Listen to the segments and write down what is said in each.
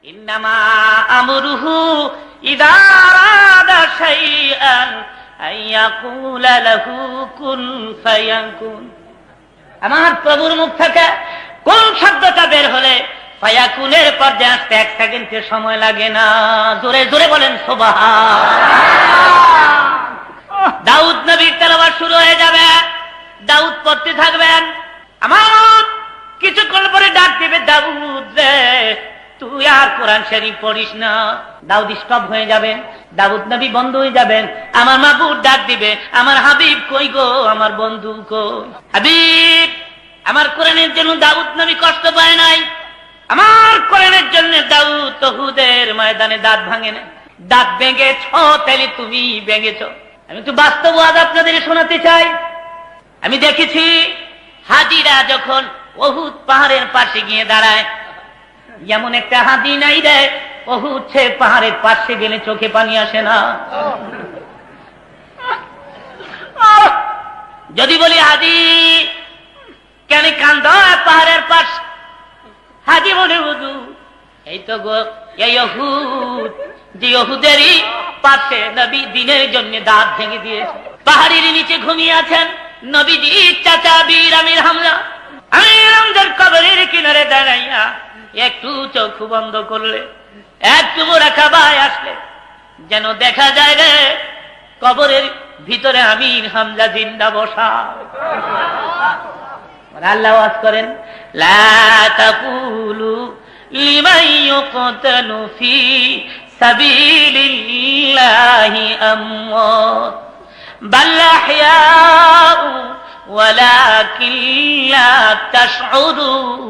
ইন্নামা আমরুহু ইযা আরাদা শাইআন আইয়াকুলা লাহু কুন ফায়াকুন। আমার প্রভুর মুখ থেকে কোন শব্দটা বের হলে ফায়াকুনের পর্যায়ে আসতে 1 সেকেন্ডের সময় লাগে না। জোরে জোরে বলেন সুবহান। দাউদ নবীর তেলাওয়াত শুরু হয়ে যাবে, দাউদ পড়তে থাকবেন। আমার কিছুক্ষণ পরে ডাক দিবে, দাউদ রে তুই আর কোরআন শরীফ পড়িস না। দাউদ স্টপ হয়ে যাবেন, দাউদ নবী বন্ধ হয়ে যাবেন। আমার মাবুদ ডাক দিবে, আমার হাবিব কই গো, আমার বন্ধু কই? হাবিব, আমার কোরআনের জন্য দাউদ নবী কষ্ট পায় নাই। আমার কোরআনের জন্য দাউদ উহুদের ময়দানে দাঁত ভাঙে না। দাঁত ভেঙেছ তাহলে তুমি ভেঙেছ। আমি একটু বাস্তব ওয়াজ আপনাদের শোনাতে চাই। আমি দেখেছি হাজিরা যখন উহুদ পাহাড়ের পাশে গিয়ে দাঁড়ায়, এমন একটা হাদি নাই রে উহুদ সে পাহাড়ের পাশে গেলে চোখে পানি আসে না। যদি বলি হাদি কেন কান্দ পাহাড়ের পাশ, হাজি বলে হুজুর এই তো গো এই উহুদ, যে উহুদেরই পাশে নবী দিনের জন্য দাঁত ভেঙে দিয়েছে। পাহাড়ের নিচে ঘুমিয়ে আছেন নবীজি চাচা বীর আমির হামজা। আমির হামজার কবরের কিনারে দাঁড়াইয়া একটু চোখ বন্ধ করলে, একটু রাখা ভাই আসলে যেন দেখা যায় রে কবরের ভিতরে আমির হামজা জিন্দা বসা। আল্লাহ ওয়াজ করেন, লা তাকুলু লিমান ইউকতালু ফি সাবিলিল্লাহি আমওয়াত বাল আহইয়াউ ওয়ালাকিন লা তাশউরুন।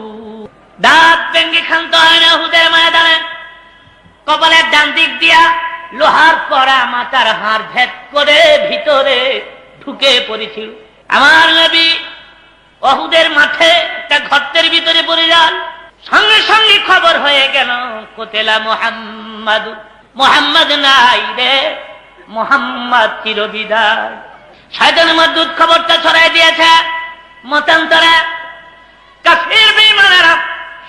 দাঁত ভেঙে ক্ষান্ত হয় না উহুদের ময়দানে। কপালের ডান দিক দিয়া লোহার কড়া মাথার হাড় ভেদ করে ভিতরে ঢুকে পড়েছিল। আমার নবী উহুদের মাঠে একটা গর্তের ভিতরে পড়ে যান। সঙ্গে সঙ্গে খবর হয়ে গেল কোতেলা মুহাম্মাদ, মুহাম্মদ নাই রে, মুহাম্মদ চিরবিদায়। শয়তান মাদুদ খবরটা ছড়াই দিয়েছে মতান্তরে। কাফির বেঈমানেরা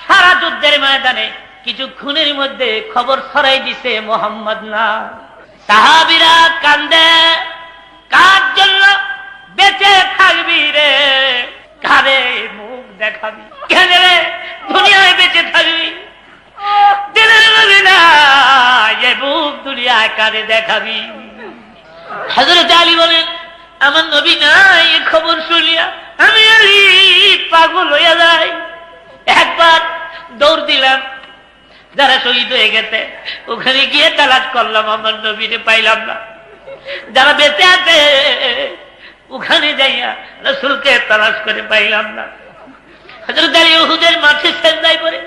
সারা যুদ্ধের ময়দানে কিছুক্ষণের মধ্যে খবর ছড়াই দিছে মুহাম্মদ না। সাহাবীরা কান্দে, কার জন্য বেঁচে থাকবি রে, কারে মুখ দেখাবি, কেন রে দুনিয়ায় বেঁচে থাকবি, দিনের নবী না এ মুখ দুনিয়ায় কারে দেখাবি? হযরত আলী বলেন, আমার নবী নাই এ খবর শুনিয়া আমি আলী পাগল হইয়া যাই। একবার দৌড় দিলাম, যারা শহীদ হয়ে গেছে ওখানে গিয়ে তালাশ করলাম, আমার নবীরে পাইলাম না। যারা বেঁচে আছে ওখানে যাইয়া রাসূলকে তালাশ করে পাইলাম না। হযরত আলী উহুদের মাঠে সিজদায় পড়ে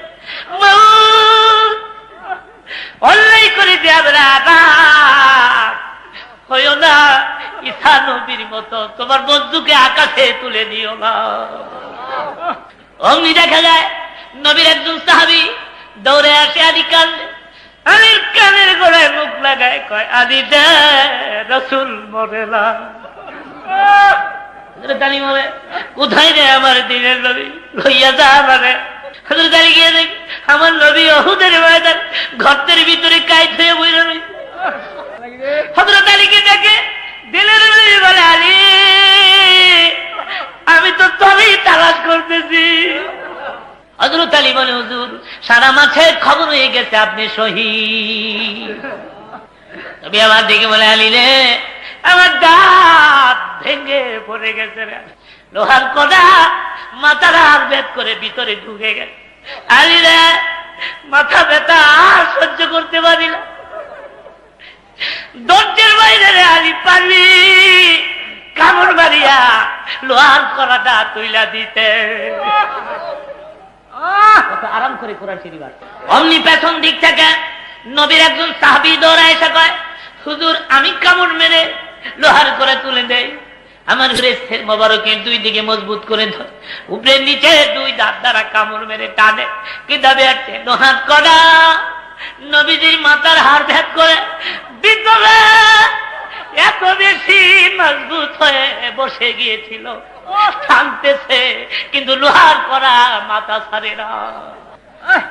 মাওলানা অন্যায় করে দেয়া হইও না, ঈসা নবীর মতো তোমার বন্ধুকে আকাশে তুলে দিও না। অমনি দেখা যায় নবীর একজন সাহাবী দৌড়ে আসে, আলী কান্দে, আলীর কানের গোড়ায় মুখ লাগায় কয়, আলী দে রাসূল মরে না। হযরত আলী বলে, কোথায় রে আমার দিনের নবী, লইয়া যা আমারে। হযরত আলী গিয়ে দেখ আমার নবী উহুদের ময়দান গর্তের ভিতরে কাইত হয়ে বইরা রয়েছে। হযরত আলীকে দেখে দিনের নবী বলে, আলী আমি তো তোরই তালাশ করতেছি। হযরত আলী বলে, হুজুর সারা মাঠে খবর হয়ে গেছে আপনি শহীদ। নবী আমার দিকে বলে, আলী রে আমার দাঁত ভেঙে পড়ে গেছে রে, লোহার কড়া মাথার হাড় ভেদ করে ভিতরে ঢুকে গেছে। আলী রে মাথা ব্যথা আর সহ্য করতে পারি না, দরজার বাইরে রে আলী পারবি কামড় মারিয়া লোহার কড়াটা তুইলা দিতে। আরাম করে কোরআন শরীফ আছে। অমনি পেছন দিক থেকে নবীর একজন সাহাবী দৌড়ে এসে কয়, হুজুর আমি কামড় মেরে লোহার করে তুলে দেই। আমার মোবারকের দুই দিকে মজবুত করে ধরে উপরে নিচে দুই দাঁত দ্বারা কামড় মেরে টানে, কিতাবে আছে লোহার কড়া নবীজির মাথার হাড় ভেদ করে ভিতরে এত বেশি মজবুত হয়ে বসে গিয়েছিল, টানতেছে কিন্তু লোহার কড়া মাথা ছাড়ে না।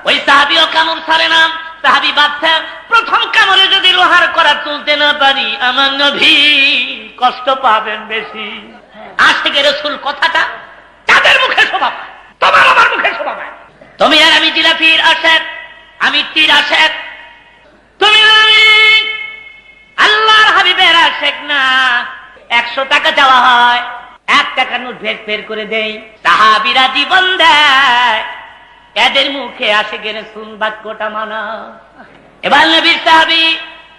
ওই সাহাবীও কামড় ছাড়ে না। সাহাবী বাচ্চা প্রথম কামড়ে যদি লোহার করা তুলতে না পারি আমার নবী কষ্ট পাবেন বেশি। আশিকে রাসূল কথাটা তাদের মুখে শোভা পায়, তোমার আমার মুখে শোভা পায়। তুমি আর আমি জিলাপির আশেক, আমি তীর আশেক, তুমি আর আমি আল্লাহর হাবিবের আশেক না। 100 টাকা চাওয়া হয়, 1 টাকার নোট বের করে দেই, সাহাবীরা জীবন দেয়, এদের মুখে আশিকে রাসূল বাক্যটা মানা। এবার নবীর সাহাবী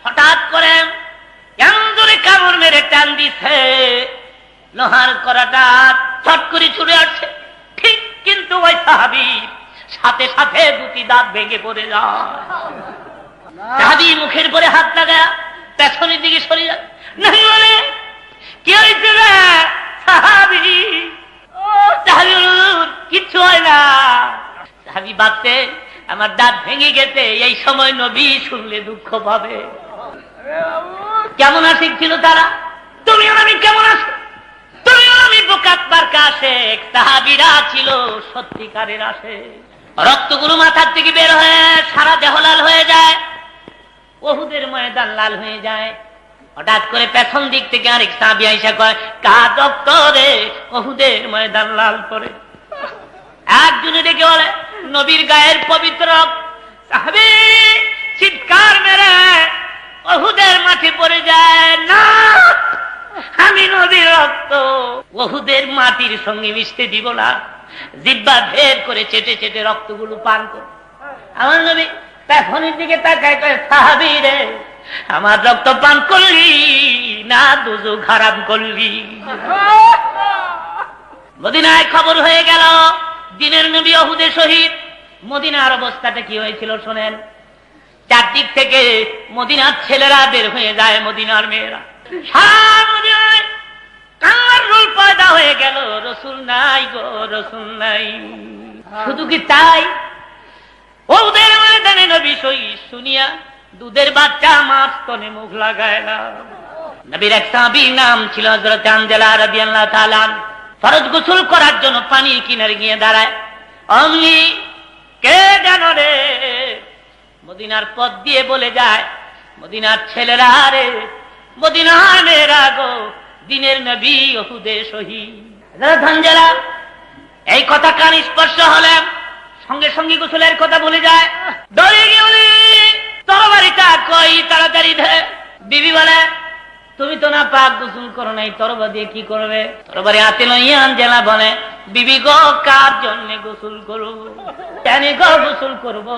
হঠাৎ করে এমন জোরে কামড় মেরে টান দিছে, লোহার করাটা ছট করে ছুটে আসছে। ঠিক কিন্তু ওই সাহাবী সাথে সাথে 2টি দাঁত ভেঙে পড়ে যায়। সাহাবী মুখের পরে হাত লাগায় পেছনের দিকে সরে যায়। নাই বলে কি হয়েছে রে সাহাবী? কিচ্ছু হয় না। সাহাবী ভাবতে আমার দাঁত ভেঙে গেছে, এই সময় নবী শুনলে দুঃখ পাবে। কেমন আশিক ছিল তারা, তুমি আর আমি কেমন আছি? তুমি আর আমি বোকাত বারকা আশেক, সাহাবীরা ছিল সত্যিকারের আশেক। রক্তগুলো মাথার থেকে বের হয়ে সারা দেহ লাল হয়ে যায়, উহুদের ময়দান লাল হয়ে যায়। হঠাৎ করে পেছন দিক থেকে আরেক সাহাবী আইসা কয়, কার রক্ত রে? উহুদের ময়দান লাল করে। একজনে ডেকে বলে, নবীর গায়ের পবিত্র রক্ত। সাহাবী চিৎকার মেরে উহুদের মাটি পড়ে যায়, না আমি নবীর রক্ত উহুদের মাটির সঙ্গে মিশতে দিব না। জিহ্বা বের করে চেটে চেটে রক্তগুলো পান করে। আমার নবী পেছনের দিকে তাকায় কয়, সাহাবী রে আমার রক্ত পান করলি না দুজক হারাম করলি? মদিনায় খবর হয়ে গেল দিনের নবী উহুদে শহীদ। মদিনার অবস্থাটা কি হয়েছিল শোনেন। চারদিক থেকে মদিনার ছেলেরা বের হয়ে যায়, মদিনার মেয়েরা কান্নার রোল পয়দা হয়ে গেল, রাসূল নাই গো, রাসূল নাই। শুধু কি তাই, উহুদের ময়দানে নবী শহীদ শুনিয়া দুধের বাচ্চা মাছ তনে মুখ লাগায় না। নবীর এক সাহাবীর নাম ছিল হযরত হানজালা রাদিয়াল্লাহু তাআলা। ফরজ গোসল করার জন্য পানির কিনারে গিয়ে দাঁড়ায়। অমনি কে জানো রে, মদিনার পথ দিয়ে বলে যায়, মদিনার ছেলেরা রে, মদিনার মেয়েরা গো, দিনের নবী উহুদে শহীদ। হযরত হানজালা এই কথা কান স্পর্শ হলে সঙ্গে সঙ্গে গোসলের কথা বলে যায়। দৌড়ে গিয়ে বলি, তরবারিটা কই, তাড়াতাড়ি দে। বিবি বলে, তুমি তো না পাক গোসল করো নাই, তরবারি দিয়ে কি করবে? তরবারি হাতে লইয়া হানজালা বলে, বিবি গো কার জন্য গোসল করব? কেন গো গোসল করব?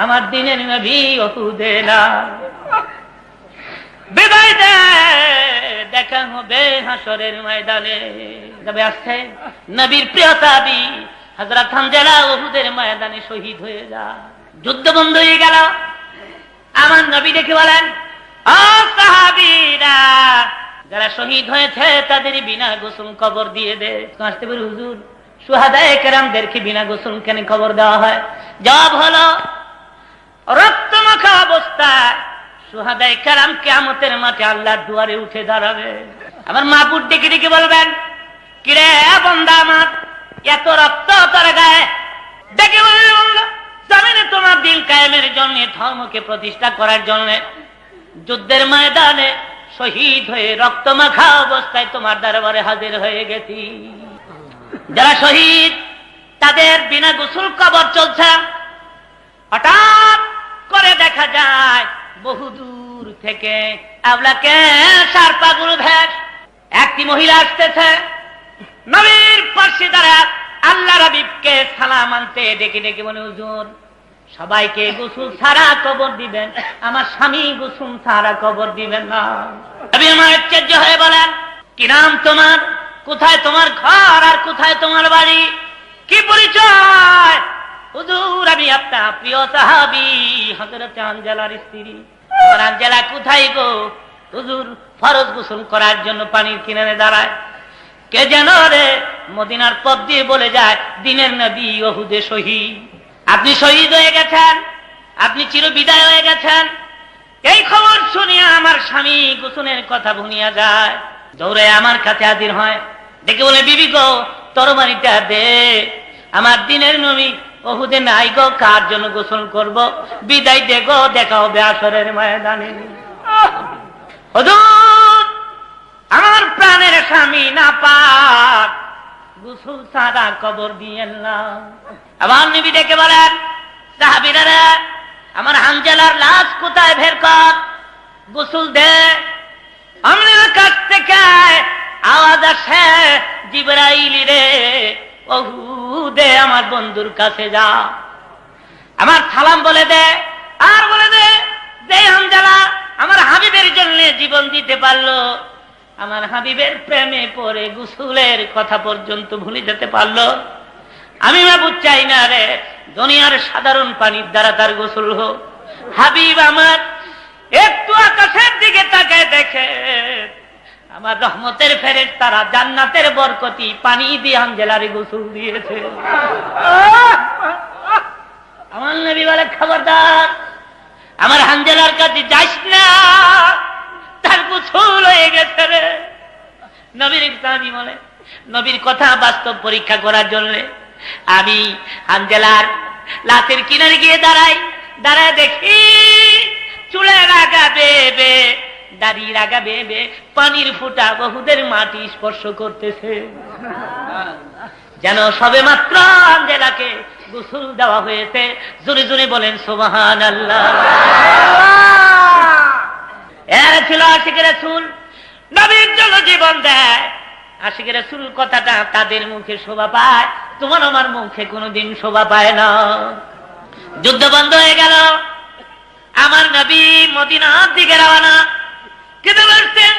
আমার দিনের নবী উহুদে না। বিদায় দে, দেখা হবে হাসরের ময়দানে। তবে আসছে নবীর প্রিয় সাহাবী হযরত হানজালা উহুদের ময়দানে শহীদ হয়ে যায়। যুদ্ধ বন্ধ হয়ে গেল। আমার নবী দেখে বলেন, ও সাহাবীরা, যারা শহীদ হয়েছে তাদের বিনা গোসল কবর দিয়ে দে। আসতে পারি হুজুর, শুহাদায়ে কেরামদেরকে বিনা গোসল কেন কবর দেওয়া হয়? জবাব হলো, রক্তমাখা অবস্থায় শুহাদায়ে কেরাম কিয়ামতের মাঠে আল্লাহর দুয়ারে উঠে দাঁড়াবে। আমার মাহবুব ডেকে ডেকে বলবেন, কিরে বান্দা আমার, এত রক্ত তোর গায়ে? ডেকে বলবে, আল্লাহ জামিনে তোমার দিন কায়েমের জন্য, ধর্মকে প্রতিষ্ঠা করার জন্য যুদ্ধের ময়দানে শহীদ হয়ে রক্তমাখা অবস্থায় তোমার দরবারে হাজির হয়ে গেছি। যারা শহীদ তাদের বিনা গোসল কবর চলছে। হঠাৎ করে দেখা যায় বহুদূর থেকে আবলাকে সারপাগুলো ভেস একটি মহিলা আসতেছে। নবীর পাশে দাঁড়ায় আল্লাহর হাবিবকে সালাম আনতে ডেকে ডেকে বলে, হুজুর সবাইকে গোসল ছাড়া কবর দিবেন, আমার স্বামী গোসল ছাড়া কবর দিবেন না। নবী আমার আশ্চর্য হয়ে বলেন, কি নাম তোমার? কোথায় তোমার ঘর আর কোথায় তোমার বাড়ি? কি পরিচয়? হুজুর আমি আপনার প্রিয় সাহাবী হযরত হানজালার স্ত্রী। হানজালা কোথায় গো? হুজুর ফরজ গোসল করার জন্য পানির কিনারে দাঁড়ায়। কে যেন রে মদিনার পথ দিয়ে বলে যায়, দিনের নবী উহুদে শহীদ। আপনি শহীদ হয়ে গেছেন, আপনি চিরবিদায় হয়ে গেছেন। এই খবর শুনিয়া আমার স্বামী গোসলের কথা ভুলিয়া যায়, দৌড়ে আমার কাছে হাজির হয়। ডেকে বলে, বিবি গো তরবারিটা দে, আমার দিনের নবী ওহুদে নাই গো, কার জন্য গোসল করব? বিদায় দে গো, দেখা হবে আসরের ময়দানে। হুজুর, আমার প্রাণের স্বামী না পাক, গোসল ছাড়া কবর দিয়েন না। আবার নবী ডেকে বলেন, সাহাবীরা, আমার হানজালার লাশ কোথায় বের কর, গোসল দে। আমাদের কাছ থেকে আওয়াজ আসে, জিবরাইল রে, ওহুদে আমার বন্ধুর কাছে যা, আমার সালাম বলে দে, আর বলে দে যে হানজালা আমার হাবিবের জন্য জীবন দিতে পারলো, আমার হাবিবের প্রেমে পড়ে গোসলের কথা পর্যন্ত ভুলে যেতে পারলো। আমি মাবুদ চাই না রে দুনিয়ার সাধারণ পানির দ্বারা তার গোসল হোক। হাবিব আমার একটু আকাশের দিকে তাকায় দেখে, আমার রহমতের ফেরেশতারা জান্নাতের বরকতি পানি দিয়ে হানজালারে গোসল দিয়েছে। আমার নবী বলে, খবরদার আমার হানজালার কাছে যাস না, তার গোসল হয়ে গেছে রে। নবীর সাহাবী বলে, নবীর কথা বাস্তব পরীক্ষা করার জন্য আমি হানজালার লাশের কিনারে গিয়ে দাঁড়ায় দেখি চুলে রাগা বেবে, দাড়ি রাগা বেবে, পানির ফোঁটা বহুদের মাটি স্পর্শ করতেছে, যেন সবে মাত্র হানজালাকে গোসল দেওয়া হয়েছে। জোরে জোরে বলেন সুবহানাল্লাহ। এরা ছিল আশিক রাসূল, নবীর জন্য জীবন দেয়। আশিক রাসূল কথাটা তাদের মুখে শোভা পায়, তোমার আমার মুখে কোনোদিন শোভা পায় না। যুদ্ধ বন্ধ হয়ে গেল, আমার নবী মদিনার দিকে রওনা। কিন্তু বলছেন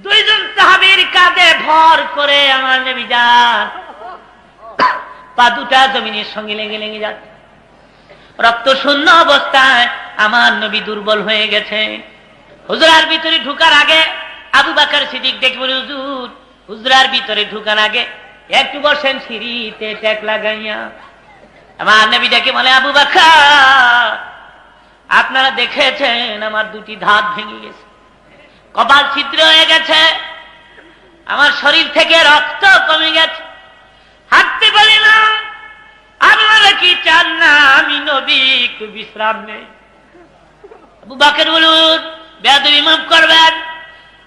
দুইজন সাহাবীর কাঁধে ভর করে আমার নবী যান, পা দুটা জমিনের সঙ্গে লেগে লেগে যাচ্ছে। রক্ত শূন্য অবস্থায় আমার নবী দুর্বল হয়ে গেছে। হুজরার ভিতরে ঢুকার আগে আবু বকর সিদ্দিক ডেকে বলে, হুজুর, হুজরার ভিতরে ঢুকার আগে একটু বসেন সিঁড়িতে টেক লাগাইয়া। আমার নবী ডেকে বলে, আবু বকর, আপনারা দেখেছেন আমার দুটি দাঁত ভেঙে গেছে, কপাল ছিদ্র হয়ে গেছে, আমার শরীর থেকে রক্ত কমে গেছে, হাঁটতে পারি না। আপনারা কি চান না আমি নবী একটু বিশ্রাম নেই? আবু বকর বলুন, বেয়াদবি মাফ করবেন,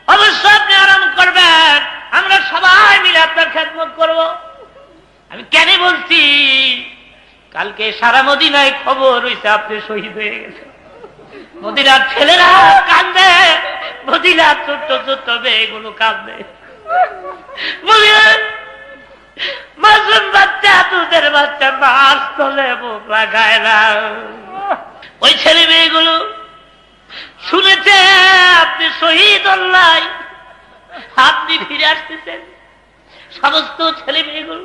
অবশ্যই আপনি আরাম করবেন, আমরা সবাই মিলে আপনার খেদমত করব। আমি কেন বলছি, কালকে সারা মদিনায় খবর হইছে আপনি শহীদ হয়ে গেছে। মদিনার ছেলেরা কান্দে, মদিনার ছোট্ট ছোট্ট মেয়েগুলো কান্দে, মদিনার মাসুম বাচ্চা, দুধের বাচ্চা মাছ তোলে মুখ লাগায় না। ওই ছেলে মেয়েগুলো শুনেছে আপনি শহীদ হল্লাই, আপনি ফিরে আসতেছেন। সমস্ত ছেলে মেয়েগুলো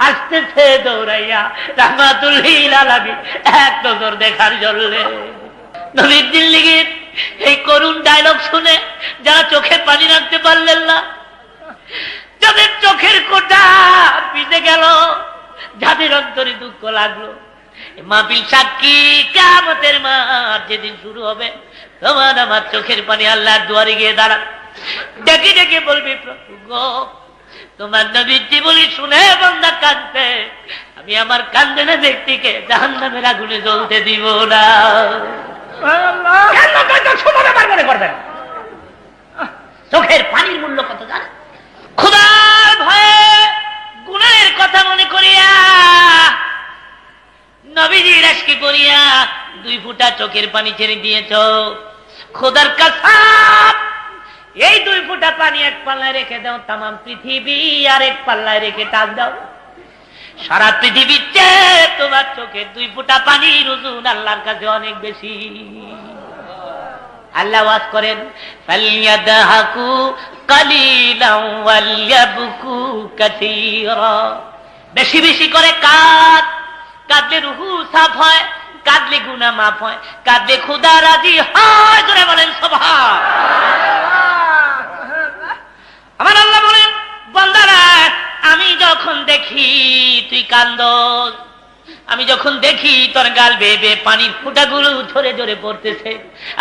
আসতেছে দৌড়াইয়া রাহমাতুল লিল আলামিন এক নজর দেখার জন্য। নবীর জিন্দেগীর এই করুণ ডায়লগ শুনে যারা চোখে পানি রাখতে পারলেন না, যাদের চোখের কোটা ভিজে গেল, যাদের অন্তরে দুঃখ লাগলো, মাহফিল সাক্ষী কিয়ামতের মাঠ যেদিন শুরু হবে, তোমার আমার চোখের পানি আল্লাহর দুয়ারে গিয়ে দাঁড়া, ডেকে ডেকে বলবি, প্রভু গো, তোমার নবীর জীবনী শুনে বান্দা কাঁদতে, আমি আমার কান্দনে ব্যক্তিকে জাহান্নামের আগুনে জ্বলতে দিব না। চোখের পানির মূল্য কত জানে? খোদার ভয়ে গুনাহের কথা মনে করিয়া, নবীজির আশকি করিয়া 2 ফোঁটা চোখের পানি ছেড়ে দিয়েছ। খোদার কসম, এই 2 ফোঁটা পানি এক পাল্লায় রেখে দাও, তামাম পৃথিবী আর এক পাল্লায় রেখে টাক দাও, সারা পৃথিবীর চেয়ে তোমার চোখের 2 ফোঁটা পানির ওজন আল্লাহর কাছে অনেক বেশি। আল্লাহ ওয়াজ করেন, ফালিয়াদহাকু কালিলান ওয়ালিয়াবকু কাসীরা, বেশি বেশি করে কাঁদ, কাঁদলে রুহু সাফ হয়, কাঁদলে গুনাহ মাফ হয়, কাঁদলে খোদা রাজি হয়। জোরে বলেন সুবহানাল্লাহ। আমার আল্লাহ বলেন, বান্দারা আমি যখন দেখি তুই কান্দস, আমি যখন দেখি তোর গাল বেয়ে বেয়ে পানির ফোঁটাগুলো ঝরে ঝরে পড়তেছে,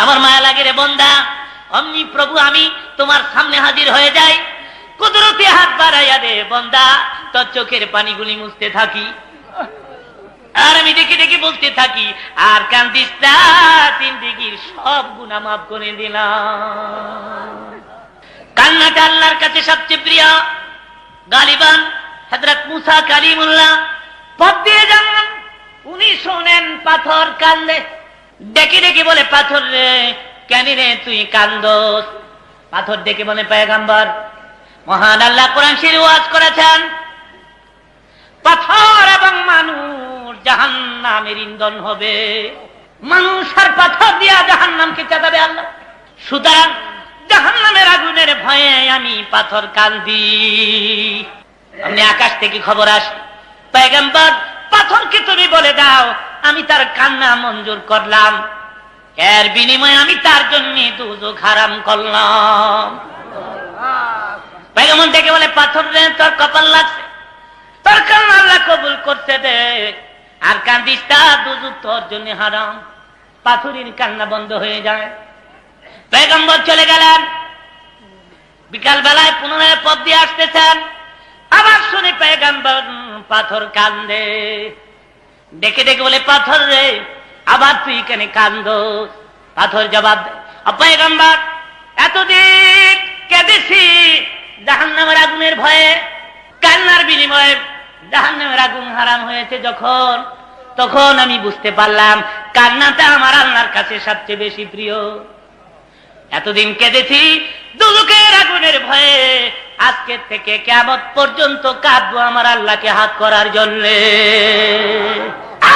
আমার মায়া লাগে রে বান্দা। অমনি প্রভু আমি তোমার সামনে হাজির হয়ে যাই, কুদরতি হাত বাড়াইয়া দে বান্দা, তোর চোখের পানিগুলি মুছতে থাকি। আর আমি ডেকে ডেকে বলতে থাকি, আর কান্দিস না, জিন্দেগীর সব গুনাহ মাফ করে দিলাম। কান্নাটা আল্লাহর কাছে সবচেয়ে প্রিয়। গালিবান হযরত মুসা কালিমুল্লাহ পথ দিয়ে যান, উনি শোনেন পাথর কান্দে, ডেকে ডেকে বলে, পাথর রে কেন রে তুই কান্দোস? পাথর ডেকে বলে, পয়গম্বর মহান আল্লাহ কোরআন শরীফে ওয়াজ করেছেন, পাথর এবং মানুষ জাহান্নামের ইন্ধন হবে, মানুষ আর পাথর দিয়া জাহান্নামকে চাটাবে আল্লাহ। সুতরাং জাহান্নামের আগুনের ভয়ে আমি পাথর কান্দি। আপনি আকাশ থেকে খবর আসে, পয়গম্বর পাথরকে তুমি বলে দাও আমি তার কান্না মঞ্জুর করলাম, এর বিনিময়ে আমি তার জন্য দুজক হারাম করলাম। পয়গম্বর ডেকে বলে, পাথর রে তোর কপাল লাগছে, তোর কান্না আল্লাহ কবুল করতে দে, আর কান্দিস না, দুজক তোর জন্য হারাম। পাথরের কান্না বন্ধ হয়ে যায়। পয়গম্বর চলে গেলেন। বিকাল বেলায় পুনরায় পথ দিয়ে আসতেছেন, আবার শুনে পয়গম্বর পাথর কান্দে, ডেকে ডেকে বলে, পাথর রে আবার তুই কেন কান্দোস? পাথর জবাব দেয়, পয়গম্বর এতদিন কেঁদেছি জাহান্নামের আগুনের ভয়ে, কান্নার বিনিময়ে জাহান্নামের আগুন হারাম হয়েছে যখন, তখন আমি বুঝতে পারলাম কান্নাটা আমার আল্লাহর কাছে সবচেয়ে বেশি প্রিয়। এতদিন কেঁদেছি দুজকের আগুনের ভয়ে, আজকে থেকে কিয়ামত পর্যন্ত কাঁদবো আমার আল্লাহকে হাত করার জন্য।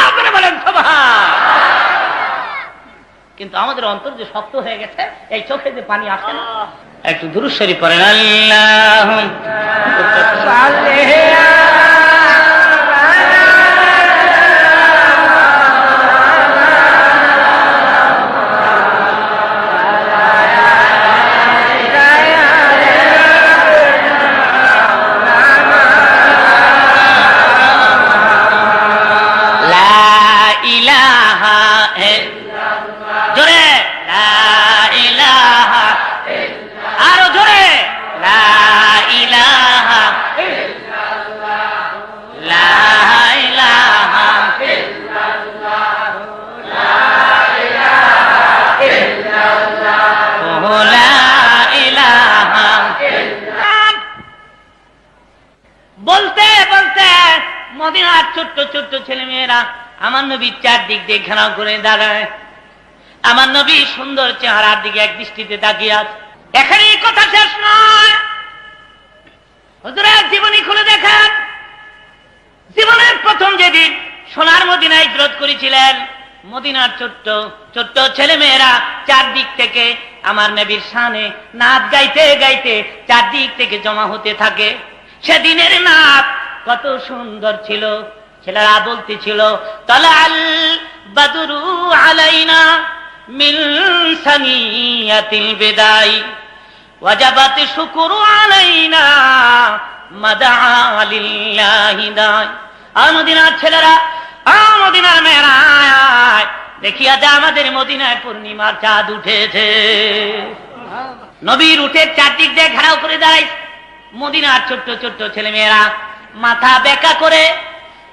আপনারা বলেন সুবহান। কিন্তু আমাদের অন্তর যে শক্ত হয়ে গেছে, এই চোখে যে পানি আসে না। একটু দুরূদ শরীফ পড়েন, আল্লাহুম্মা বলতে বলতে মদিনার ছোট্ট ছোট্ট ছেলে মেয়েরা আমার নবীর চারদিক দিয়ে ঘেরাও করে দাঁড়ায়। আমার নবী সুন্দর চেহারার দিকে এক দৃষ্টিতে তাকিয়ে আছে। এখানেই কথা শেষ নয়, হুজুরের জীবনী খুলে দেখেন। জীবনের প্রথম যেদিন সোনার মদিনায় হিজরত করেছিলেন, মদিনার ছোট্ট ছোট্ট ছেলে মেয়েরা চারদিক থেকে আমার নবীর শানে নাচ গাইতে গাইতে চারদিক থেকে জমা হতে থাকে। সেদিনের নাচ কত সুন্দর ছিল। ছেলেরা বলতেছিল, তালাল বাদরু আলাইনা মিন সানিয়াতিল বিদাই ওয়াজাবাত শুকরু আলাইনা মাদা লিল্লাহি দাই। মদিনার ছেলেরা, মদিনার মেয়েরা, দেখিয়া যা আমাদের মদিনায় পূর্ণিমার চাঁদ উঠেছে। নবীর উঠে চারদিক দিয়ে ঘেরাও করে দাঁড়াইছে। মদিনার ছোট্ট ছোট্ট ছেলে মেয়েরা মাথা বেঁকা করে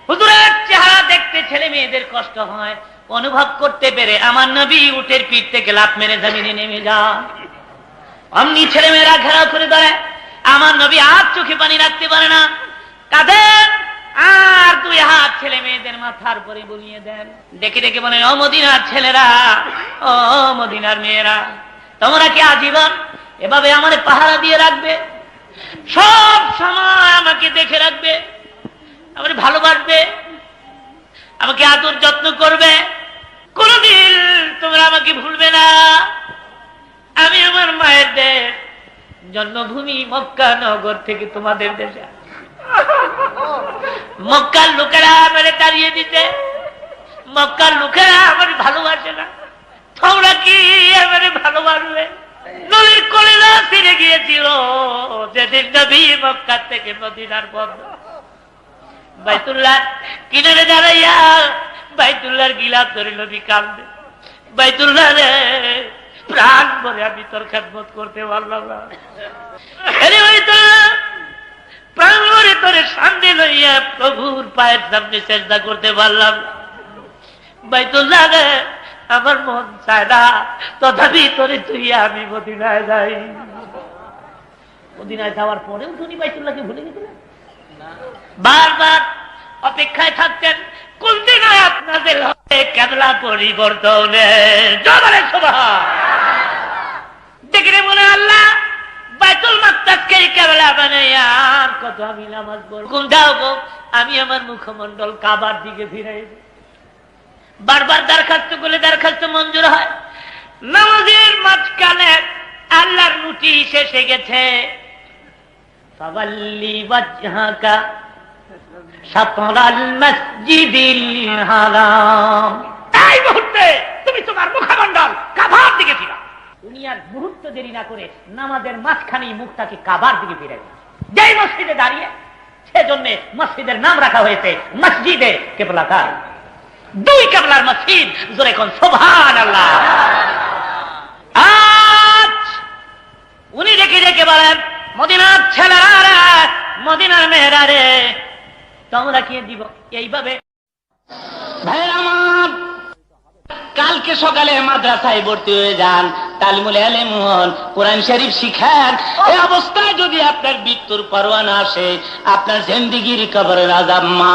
হুজুরের চেহারা দেখতে ছেলে মেয়েদের কষ্ট হয়। অনুভব করতে পেরে আমার নবী উটের পিঠ থেকে লাফ মেরে জমিনে নেমে যান। অমনি ছেলে মেয়েরা ঘেরাও করে দাঁড়ায়। আমার নবী আর চোখে পানি রাখতে পারে না, কাঁদেন আর দুই হাত ছেলে মেয়েদের মাথার উপরে বুলিয়ে দেন। ডেকে ডেকে বলেন, ও মদিনার ছেলেরা, ও মদিনার মেয়েরা, তোমরা কি আজীবন এভাবে আমার পাহারা দিয়ে রাখবে? সব সময় আমাকে দেখে রাখবে, আমাকে ভালোবাসবে, আমাকে আদর যত্ন করবে, কোনদিন তোমরা আমাকে ভুলবে না। আমি আমার মায়ের দেশ জন্মভূমি মক্কা নগর থেকে তোমাদের দেশে, মক্কার লোকেরা আমারে তাড়িয়ে দিতে, মক্কার লোকেরা আমার ভালোবাসে না, তোমরা কি আমারে ভালোবাসবে? নবীর কলিজা ছিঁড়ে গিয়েছিল যেদিন নবী মক্কা থেকে মদিনার পথ বাইতুল্লাহ কিনারে দাঁড়াইয়া বাইতুল্লাহর গিলাফ ধরে নবী কাঁদবে, বাইতুল্লাহ রে প্রাণ ভরে আমি তোর খেদমত করতে পারলাম না। প্রাণ ভরে তোরে শান্তি লইয়া প্রভুর পায়ের সামনে চেষ্টা করতে পারলাম না। বাইতুল্লাহ রে, আমার মন চায় না, তথাপি তোরে তুই আমি মদিনায় যাই। মদিনায় যাওয়ার পরেও তুমি বাইতুল্লাহকে ভুলে গেছিলেন? বারবার অপেক্ষায় থাকতেন কোন দিন আপনাদের হবে কেবলা পরিবর্তনে। জবানের সুবহান। দেখে মনে আল্লাহ বাইতুল মাকদাসকে কেবলা বানাইয়া আর কত আমি নামাজ পড়ব, কোন যাবো আমি আমার মুখমণ্ডল কাবার দিকে ফিরাই। বারবার দরখাস্ত করলে দরখাস্ত মঞ্জুর হয়। নামাজের মাঝখানে আল্লাহর নোটিশ এসে গেছে, ফাওয়াল্লি ওয়াজহাকা শাতরাল মসজিদিল হারাম। এই মুহূর্তে তুমি তোমার মুখমণ্ডল কাবার দিকে ফিরাও। দুনিয়ার মুহূর্ত দেরি না করে নামাজের মাঝখানে মুখটাকে কাবার দিকে ফিরাই। যেই মসজিদে দাঁড়িয়ে, সেজন্য মসজিদের নাম রাখা হয়েছে মসজিদে কিবলাতান। দুই কিবলার মসজিদ, জোরে কোন সুবহানাল্লাহ। আজ উনি ডেকে ডেকে বলেন, মদিনার ছেলেরা, মদিনার মেয়েরা রে, তোমরা কি দিব এইভাবে? ভাইয়ের আমার, কালকে সকালে মাদ্রাসায় ভর্তি হয়ে যান, তালিমুল ইলম হন, কোরআন শরীফ শিখান। এই অবস্থায় যদি আপনার মৃত্যুর পরোয়ানা আসে, আপনার জিন্দেগির কবরের আযাব মা।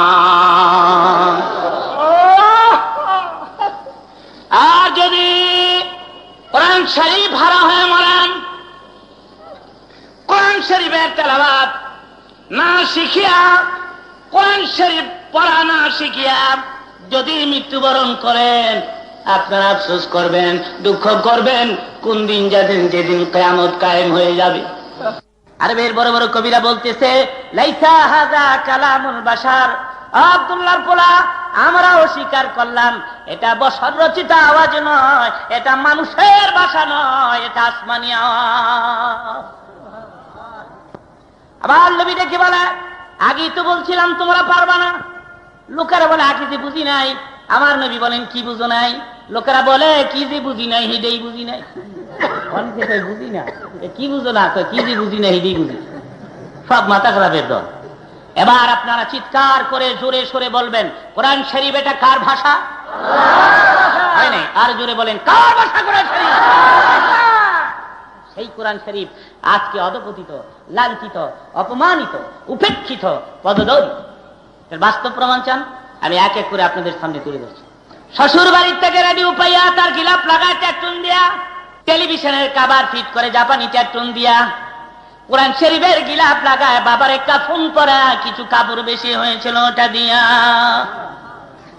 আর যদি কোরআন শরীফ হারা হয়ে মরেন, কোরআন শরীফের তেলাওয়াত না শিখিয়া, কোরআন শরীফ পড়া না শিখিয়া যদি মৃত্যুবরণ করেন, আপনারা আফসোস করবেন, দুঃখ করবেন। কোন দিন যেদিন কিয়ামত কায়েম হয়ে যাবে। আরবের বড় বড় কবিরা বলতেছে, লাইসা হাযা কালামুল বাশার। আব্দুল্লাহর পোলা, আমরা অস্বীকার করলাম, এটা বশর রচিত আওয়াজ নয়, এটা মানুষের ভাষা নয়, এটা আসমানি আওয়াজ। আবার নবী দেখি বলে, আগেই তো বলছিলাম তোমরা পারবা না। লোকেরা বলে আগে যে বুঝি নাই। আমার নবী বলেন, কি বুঝো নাই? লোকেরা বলে কি যে বুঝি নাই, হিডেই বুঝি নাই। বুঝি না, কি বুঝো না? কি যে বুঝি না, হিডেই বুঝি। সব মাথা খারাপের দল। এবার আপনারা চিৎকার করে জোরে সরে বলবেন, কোরআন শরীফ এটা কার ভাষা? হয় নাই? আর জোরে বলেন, কার ভাষা কোরআন শরীফ? সেই কোরআন শরীফ আজকে অধপতিত, লাঞ্ছিত, অপমানিত, উপেক্ষিত, পদদলিত। এর বাস্তব প্রমাণ চান? আমি এক এক করে আপনাদের সামনে তুলে ধরছি। শ্বশুর বাড়ির থেকে রেডিও পাইয়া তার গিলাপ লাগায় ট্যাটুন দিয়া, টেলিভিশনের কাবার ফিট করে জাপানি ট্যাটুন দিয়া, কোরআন শরীফের গিলাপ লাগায় বাবার একটা ফোন করা, কিছু কাপড় বেশি হয়েছিল ওটা দিয়া।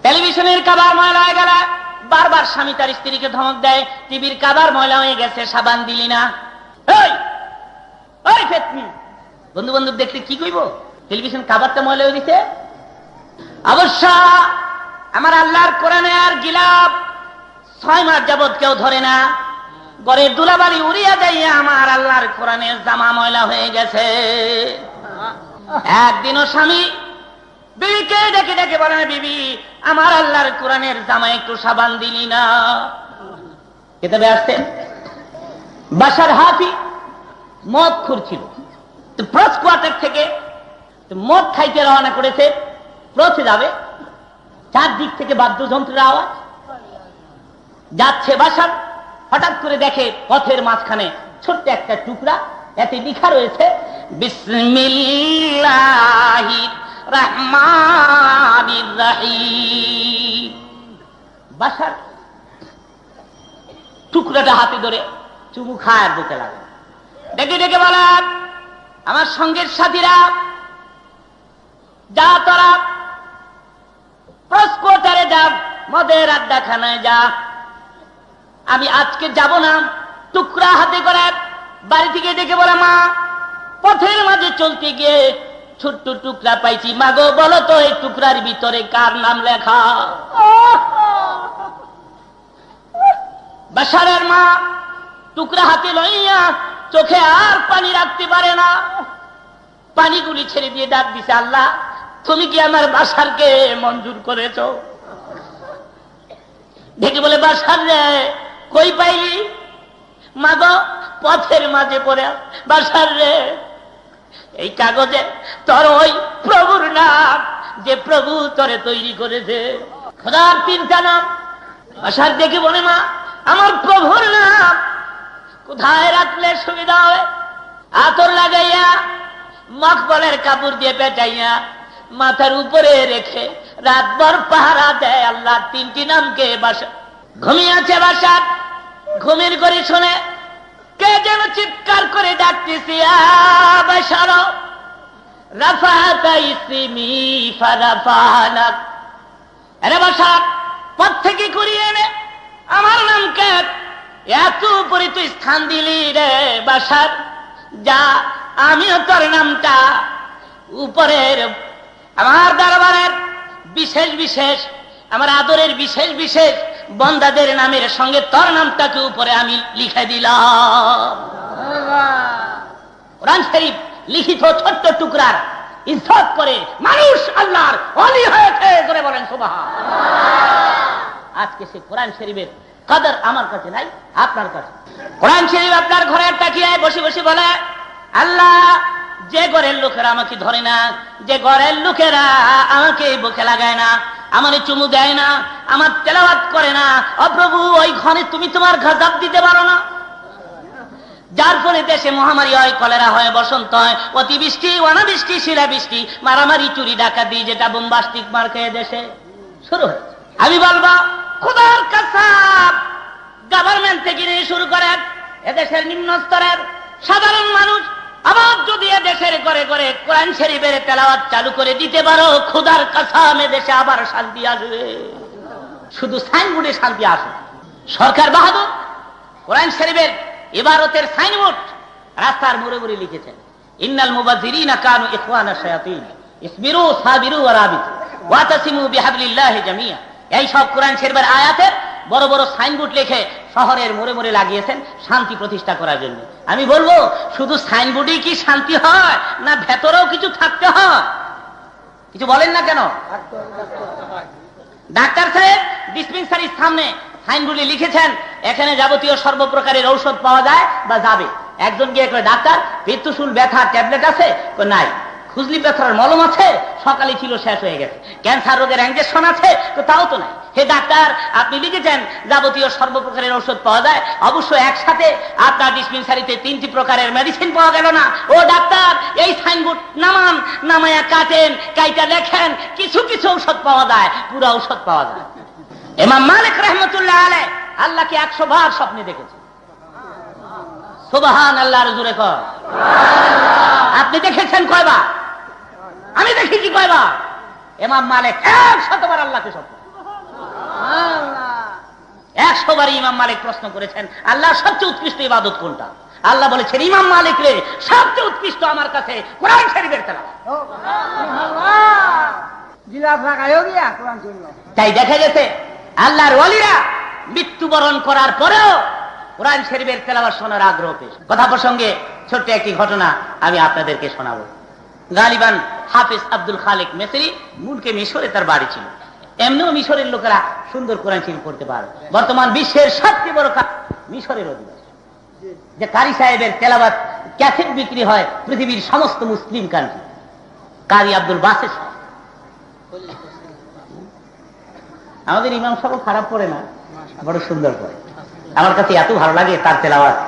টেলিভিশনের কাবার ময়লা হয়ে গেল, বারবার স্বামী তার স্ত্রীকে ধমক দেয়, টিভির কাবার ময়লা হয়ে গেছে, সাবান দিলি না। ওই ফেতনি, বন্ধু বান্ধব দেখলে কি কইব? টেলিভিশন কাবারটা ময়লা হয়ে দিছে। অবশ্য আমার আল্লাহর কোরআনের গিলাপ 6 মাস যাবৎ কেউ ধরে না, ঘরের দুলাবাড়ি উড়িয়া যাইয়া আমার আল্লাহর কোরআনের জামা ময়লা হয়ে গেছে। একদিনও স্বামী বিবিকে ডেকে ডেকে বলে, বিবি আমার আল্লাহর কোরআনের জামা একটু সাবান দিলি না। কিতাবে আসছেন, বাশার হাফি মদ খুঁড়ছিল, তো প্রস কোয়ার্টার থেকে মদ খাইতে রওনা করেছে, পৌঁছে যাবে, চারদিক থেকে বাদ্যযন্ত্রের আওয়াজ যাচ্ছে। বাশার হঠাৎ করে দেখে পথের মাঝখানে ছোট্ট একটা টুকরা, এতে লেখা রয়েছে বিসমিল্লাহির রহমানির রহিম। বাশার টুকরাটা হাতে ধরে চুমু খায় দিতে লাগে। ডেকে ডেকে বলে, আমার সঙ্গের সাথীরা, যা তোরা প্রস্কোটারে যা, মদের আড্ডাখানায় যা, আমি আজকে যাব না। টুকরা হাতে করে বাড়ি থেকে ডেকে বলে, মা পথের মাঝে চলতে গিয়ে ছোট্ট টুকরা পাইছি, মা গো বলো তো এই টুকরার ভিতরে কার নাম লেখা? বাশারের মা টুকরা হাতে লইয়া চোখে আর পানি রাখতে পারে না, পানিগুলি ছেড়ে দিয়ে ডাক দিছে, আল্লাহ তুমি কি আমার বাশারকে মঞ্জুর করেছ? দেখে বলে, বাশার রে কই পাইলি? মা গো পথের মাঝে পড়ে। বাশার রে এই কাগজে তোর ওই প্রভুর নাম, যে প্রভু তোরে তৈরি করেছে। খোদার 3টা নাম। বাসার দেখে বলে, মা আমার প্রভুর নাম কোথায় রাখলে সুবিধা হবে? আতর লাগাইয়া মখমলের কাপড় দিয়ে পেঁচাইয়া মাথার উপরে রেখে রাতভর পাহারা দেয় আল্লাহ 3টি নামকে। বাসা ঘুমিয়েছে, বাসার ঘুমের করে শুনে কে যেন চিৎকার করে ডাকতেছি, বাসার রাফাতা ইসমি ফারাফানাক। আরে বাসার পথ থেকে করিয়ে এনে আমার নামকে এত উপরে তুই স্থান দিলি রে বাসার, যা আমিও তোর নামটা উপরের আমার দরবারের বিশেষ বিশেষ, আমার আদরের বিশেষ বিশেষ বন্দাদের নামের সঙ্গে তোর নামটাকে উপরে আমি লিখে দিলাম। কোরআন শরীফ লিখিত ছোট্ট টুকরার ইজ্জত করে মানুষ আল্লাহর ওলি হয়েছে। করে বলেন সুবহানাল্লাহ। আজকে সে কোরআন শরীফের কদর আমার কাছে নাই, আপনার কাছে। কোরআন শরীফ আপনার ঘরের তাকিয়ায় বসে বসে বলে, আল্লাহ যে ঘরের লোকেরা আমাকে ধরে না, যে ঘরের লোকেরা আমাকে বুকে লাগায় না, আমার চুমু দেয় না, আমার তেলাওয়াত করে না, অপ্রভু ওই ঘরে তুমি তোমার গজব দিতে পারো না। যার ফলে দেশে মহামারী হয়, কলেরা হয়, বসন্ত হয়, অতিবৃষ্টি, অনাবৃষ্টি, শিলাবৃষ্টি, মারামারি, চুরি ডাকাতি, যেটা বোমবাস্টিক মার খেয়ে দেশে শুরু হয়েছে। আমি বলবো খোদার কসম, গভর্নমেন্ট থেকে নিয়ে শুরু করে এদেশের নিম্ন স্তরের সাধারণ মানুষ আবার যদি এদেশের করে করে কোরআন শরীফের তেলাওয়াত চালু করে দিতে পারো, খোদার কসম এদেশে আবার শান্তি আসবে। শুধু সাইনবোর্ডে শান্তি আসবে। সরকার বাহাদুর কোরআন শরীফের ইবারতের সাইনবোর্ড রাস্তার মোড়ে মোড়ে লিখেছেন, ইন্নাল মুবাযযিরিনা কানু ইখওয়ানা শায়াতিন ইসবিরু সাবিরু ওয়া রাবিতু ওয়াতাসিমু বিহাবলিল্লাহি জামিয়া। এই সব কোরআন শরীফের আয়াতের বড় বড় সাইনবোর্ড লিখে শহরের মোড়ে মোড়ে লাগিয়েছেন শান্তি প্রতিষ্ঠা করার জন্য। আমি বলবো শুধু সাইনবোর্ডেই কি শান্তি হয়, না ভেতরেও কিছু থাকতে হয়? কিছু বলেন না কেন? ডাক্তার সাহেব ডিসপেন্সারির সামনে সাইনবোর্ডে লিখেছেন এখানে যাবতীয় সর্বপ্রকারের ঔষধ পাওয়া যায় বা যাবে। একজন গিয়ে কয়, ডাক্তার পিত্তশুল ব্যথার ট্যাবলেট আছে? নাই। খুজলি ব্যথার মলম আছে? সকালে ছিল, শেষ হয়ে গেছে। ক্যান্সার রোগের ইনজেকশন আছে? তাও তো নাই। হে ডাক্তার, আপনি লিখেছেন যাবতীয় সর্বপ্রকারের ঔষধ পাওয়া যায়, অবশ্য একসাথে আপনার ডিসপেন্সারিতে 3টি প্রকারের মেডিসিন পাওয়া গেল না। ও ডাক্তার, এই সাইনবোর্ড নামান, নামায়া কাটেন, কাইটা লেখেন কিছু কিছু ঔষধ পাওয়া যায়, পুরো ঔষধ পাওয়া যায়। ইমাম মালিক রাহমাতুল্লাহ আলাইহি আল্লাহকে 100 বার স্বপ্নে দেখেছেন। সুবহানাল্লাহর জোরে কর। আপনি দেখেছেন কয়বার? আমি দেখেছি কয়বার? ইমাম মালিক 100 বার আল্লাহকে স্বপ্ন। 100 বার ইমাম মালিক প্রশ্ন করেছেন, আল্লাহর সবচেয়ে উৎকৃষ্ট ইবাদত কোনটা? আল্লাহ বলেছেন, ইমাম মালিক রে, সবচেয়ে উৎকৃষ্ট আমার কাছে কোরআন শরীফের তেলাওয়াত। তাই দেখা গেছে আল্লাহর ওলিরা মৃত্যুবরণ করার পরেও কোরআন শরীফের তেলাওয়াত শোনার আগ্রহ পেশ। কথা প্রসঙ্গে ছোট্ট একটি ঘটনা আমি আপনাদেরকে শোনাবো। গালিবান হাফেজ আব্দুল খালেক মেসরি মূলকে মিশরে তার বাড়ি ছিল। এমনিও মিশরের লোকেরা সুন্দর কোরআন শরীফ পড়তে পারে। বর্তমান বিশ্বের সবচেয়ে বড় মিশরের অধিবাসী, যে কারি সাহেবের তেলাওয়াত ক্যাসেট বিক্রি হয় পৃথিবীর সমস্ত মুসলিম কান্ট্রি। কারি আব্দুল বাসের সাহেব। আমাদের ইমাম সাহেব খারাপ পড়ে না, বড় সুন্দর পড়ে। আমার কাছে এত ভালো লাগে তার তেলাওয়াত।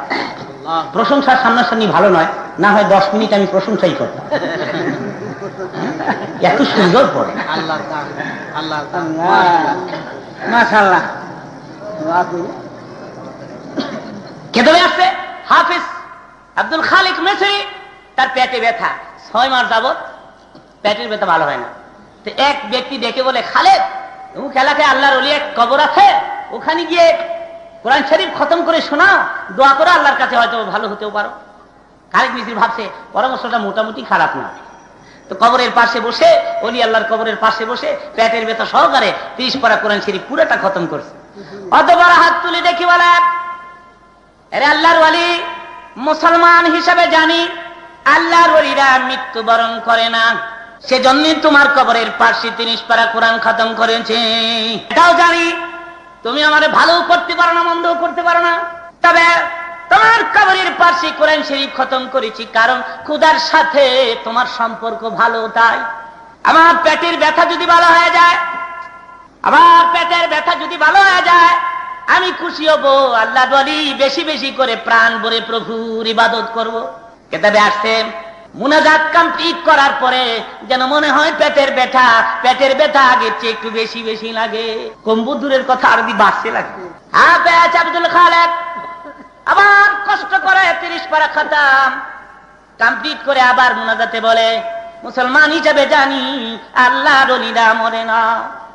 প্রশংসার সামনাসামনি ভালো নয়, না হয় 10 মিনিট আমি প্রশংসাই করতাম। এত সুন্দর পড়ে। মাশাআল্লাহ। কেতবে আসছে হাফেজ আব্দুল খালেক মেসরি, তার পেটে ব্যথা, 6 মাস যাবত পেটের ব্যথা ভালো হয় না। তো এক ব্যক্তি ডেকে বলে, খালেক অমুক এলাকায় আল্লাহর ওলি এক কবর আছে, ওখানে গিয়ে কোরআন শরীফ খতম করে শোনাও, দোয়া করো, আল্লাহর কাছে হয়তো ভালো হতেও পারো। খালেক মিসরি ভাবছে পরামর্শটা মোটামুটি খারাপ না। তো কবরের পাশে বসে, ওলি আল্লাহর কবরের পাশে বসে পেটের ব্যথা সহকারে 30 পারা কোরআন শরীফ পুরোটা খতম করছে। অতবার হাত তুলে দেখি বলে, আরে আল্লাহর ওলি, মুসলমান হিসাবে জানি আল্লাহর ওলিরা মৃত্যুবরণ করে না, সেজন্য তোমার কবরের পাশে 30 পারা কোরআন খতম করেছে। এটাও জানি তুমি আমারে ভালো করতে পারো না, মন্দও করতে পারো না, তবে তোমার কবরের পাশে কোরআন শরীফ খতম করেছি, কারণ খোদার সাথে তোমার সম্পর্ক ভালো। তাই আমার পেটের ব্যথা যদি ভালো হয়ে যায়, আমার পেটের ব্যথা যদি ভালো হয়ে যায়, আমি খুশি হব, আল্লাহ বলি বেশি বেশি করে প্রাণ ভরে প্রভুর ইবাদত করব। কিতাবে আসছে মুনাজাত কমপ্লিট করার পরে যেন মনে হয় পেটের ব্যথা আগের চেয়ে একটু বেশি বেশি লাগে। কম্বুদুরের কথা আরবি বাড়ছে লাগে। আব্দুল খালেক আবার কষ্ট করে 30 পারা খতম কমপ্লিট করে আবার মুনাজাতে বলে, মুসলমান হিসেবে জানি আল্লাহর ওলিরা মরে না।